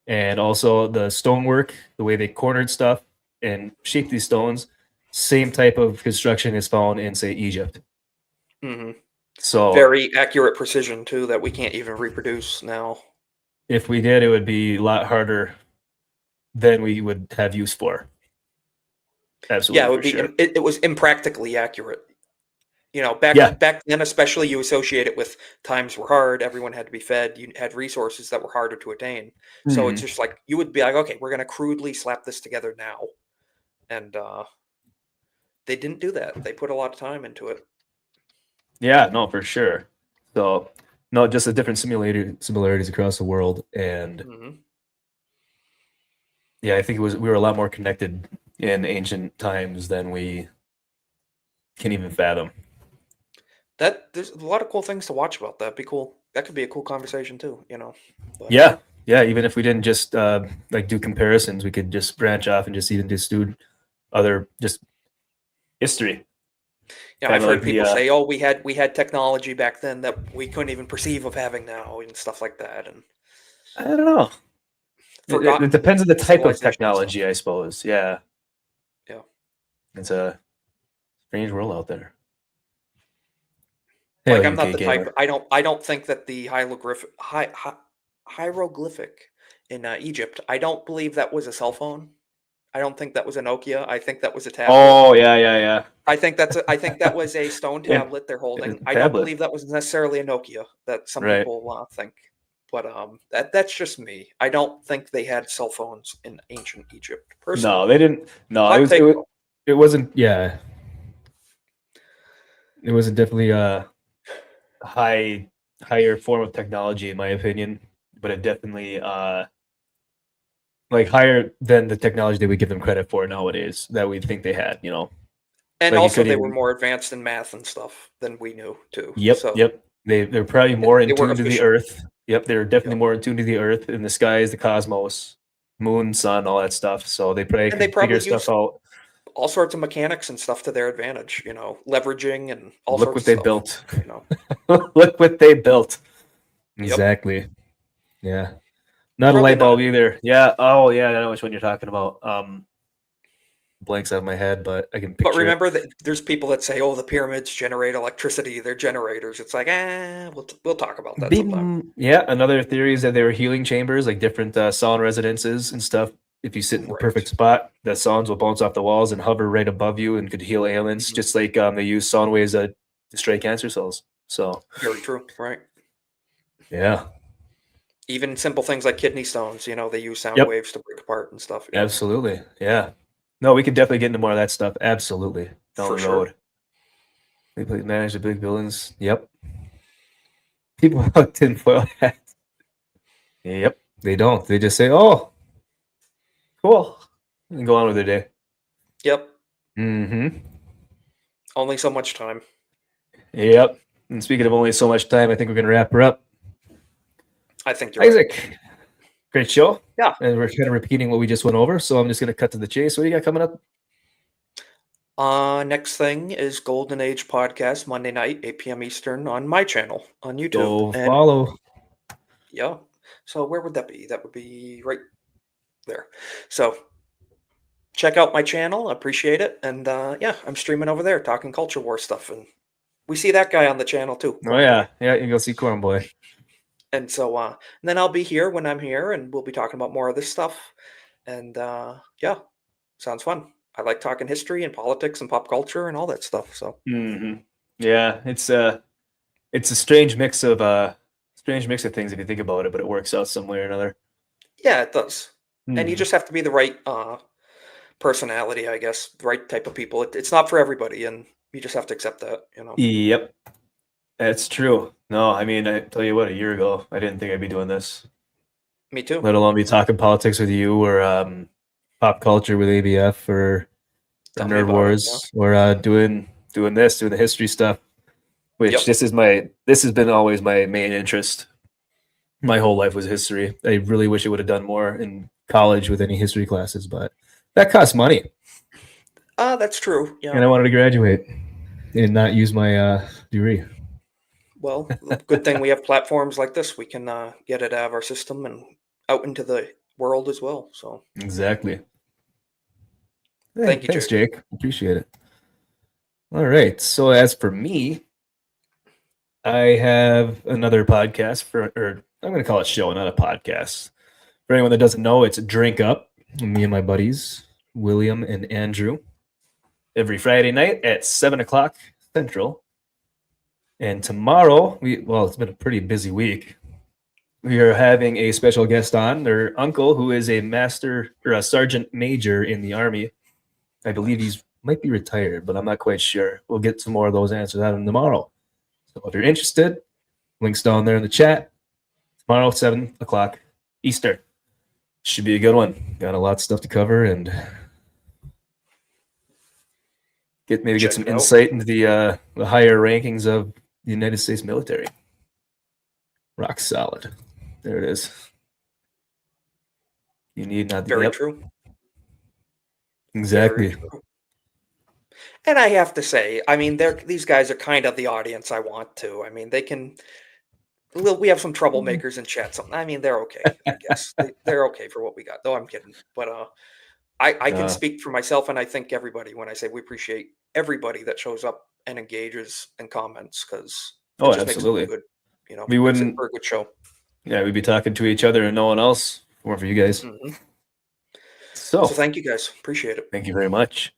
and also the stonework, the way they cornered stuff and shaped these stones. Same type of construction is found in, say, Egypt. Hmm. So Very accurate precision too that we can't even reproduce now. if we did, it would be a lot harder than we would have use for. Yeah, Absolutely, it would for be. sure. It was impractically accurate. Yeah. Back then, especially, you associate it with times were hard. Everyone had to be fed. You had resources that were harder to attain. So it's Hmm. just like you would be like, okay, we're gonna crudely slap this together now, and they didn't do that. They put a lot of time into it. Yeah, no, for sure. So, no, just the different similarities across the world, and Hmm. yeah, I think we were a lot more connected in ancient times than we can even fathom. That There's a lot of cool things to watch about that. Be cool. That could be a cool conversation too. But Yeah, yeah. Even if we didn't just like do comparisons, we could just branch off and just even just do other just history, kind I've of heard like the people say, "Oh, we had technology back then that we couldn't even perceive of having now," and stuff like that, and I don't know. It forgotten depends on the type of civilization and stuff. technology, I suppose. Yeah, Yeah. it's a strange world out there. Hell, I'm not UK the type. gamer. I don't think that the hieroglyphic in Egypt. I don't believe that was a cell phone. I don't think that was a Nokia. I think that was a tablet. Oh yeah, yeah, I think that was a stone yeah. tablet they're holding. I don't Tablet, believe that was necessarily a Nokia that some right? people think. But that's just me. I don't think they had cell phones in ancient Egypt, No, personally. they didn't. No, Hot take though. it wasn't. Yeah, it was definitely a higher form of technology in my opinion, but it definitely like higher than the technology that we give them credit for nowadays that we think they had. And Like you also could they were even. more advanced in math and stuff than we knew too. Yep, So yep. They're probably more they in were tune to the efficient. Earth. Yep, they're definitely Yep. more in tune to the Earth and the skies, the cosmos, moon, sun, all that stuff. So they probably And they could figure probably stuff used out. all sorts of mechanics and stuff to their advantage, leveraging and all Look sorts what of they stuff. built. You know. Look what they built. Yep. Exactly. Yeah. Not a Probably light not. bulb either. Yeah. Oh, yeah. I know which one you're talking about. Blanks out of my head, but I can But picture it. remember that there's people that say, "Oh, the pyramids generate electricity. They're generators." It's like, we'll talk about that sometime. Yeah. Another theory is that they were healing chambers, like different sound resonances and stuff. If you sit in the Right. perfect spot, the sounds will bounce off the walls and hover right above you and could heal ailments, Mhm. just like they use sound waves to destroy cancer cells. So, Very true. Right. yeah. Even simple things like kidney stones, they use sound Yep. waves to break apart and stuff. Yep. Absolutely. Yeah. No, we could definitely get into more of that stuff. Absolutely. Down For the sure. road. They manage the big buildings. Yep. People without tinfoil hats. Yep. They don't. They just say, oh, cool. And go on with their day. Yep. Mm-hmm. Only so much time. Yep. And speaking of only so much time, I think we're going to wrap her up. I think you're right. Isaac, great show. Yeah. And we're kind of repeating what we just went over. So I'm just going to cut to the chase. What do you got coming up? Next thing is Golden Age podcast Monday night, 8 p.m. Eastern on my channel on YouTube. Go And follow. yeah, so where would that be? That would be right there. So check out my channel. I appreciate it. And yeah, I'm streaming over there talking culture war stuff. And we see that guy on the channel too, Oh, Corn yeah. Boy. Yeah, you can go see Corn Boy. And so and then I'll be here when I'm here and we'll be talking about more of this stuff. And yeah, sounds fun. I like talking history and politics and pop culture and all that stuff. So Mm-hmm. Yeah, it's a strange mix of things if you think about it, but it works out some way or another. yeah, it does. And you Mm-hmm. just have to be the right personality, I guess, the right type of people. It's not for everybody, and you just have to accept that. Yep, that's true. No, I mean, I tell you what, a year ago, I didn't think I'd be doing this, Me too. let alone be talking politics with you or pop culture with ABF or Tell me Nerd about it. Yeah. Wars or doing the history stuff. Which Yep. this has been always my main interest. My whole life was history. I really wish I would have done more in college with any history classes, but that costs money, That's true. and Yeah. I wanted to graduate and not use my degree. Well, good thing we have platforms like this. We can get it out of our system and out into the world as well. So Exactly. Hey, thank you, thanks, Jake. Jake. Appreciate it. All right. So as for me, I have another podcast or I'm going to call it show, not a podcast. For anyone that doesn't know, it's Drink Up. Me and my buddies, William and Andrew, every Friday night at 7 o'clock Central. And tomorrow, it's been a pretty busy week. We are having a special guest on, their uncle, who is a master or a sergeant major in the Army. I believe he's might be retired, but I'm not quite sure. We'll get some more of those answers out of him tomorrow. So if you're interested, links down there in the chat. Tomorrow, 7 o'clock Eastern. Should be a good one. Got a lot of stuff to cover and get Check some it out. insight into the higher rankings of the United States military. Rock solid. There it is. You need not Very yep, true. exactly. Very true. And I have to say, I mean, these guys are kind of the audience I want to. I mean, they can. We have some troublemakers in chat. Something. I mean, they're okay. I guess they're okay for what we got. Though I'm kidding, but I can speak for myself, and I think everybody when I say we appreciate everybody that shows up and engages and comments because Oh, just makes for a absolutely. good, We makes it wouldn't. for a good show. Yeah, we'd be talking to each other and no one else. More for you guys. Hmm. So, So thank you guys. Appreciate it. thank you very much.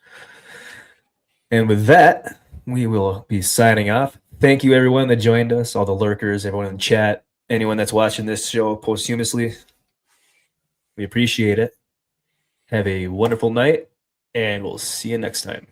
And with that, we will be signing off. Thank you, everyone that joined us, all the lurkers, everyone in the chat, anyone that's watching this show posthumously. We appreciate it. Have a wonderful night, and we'll see you next time.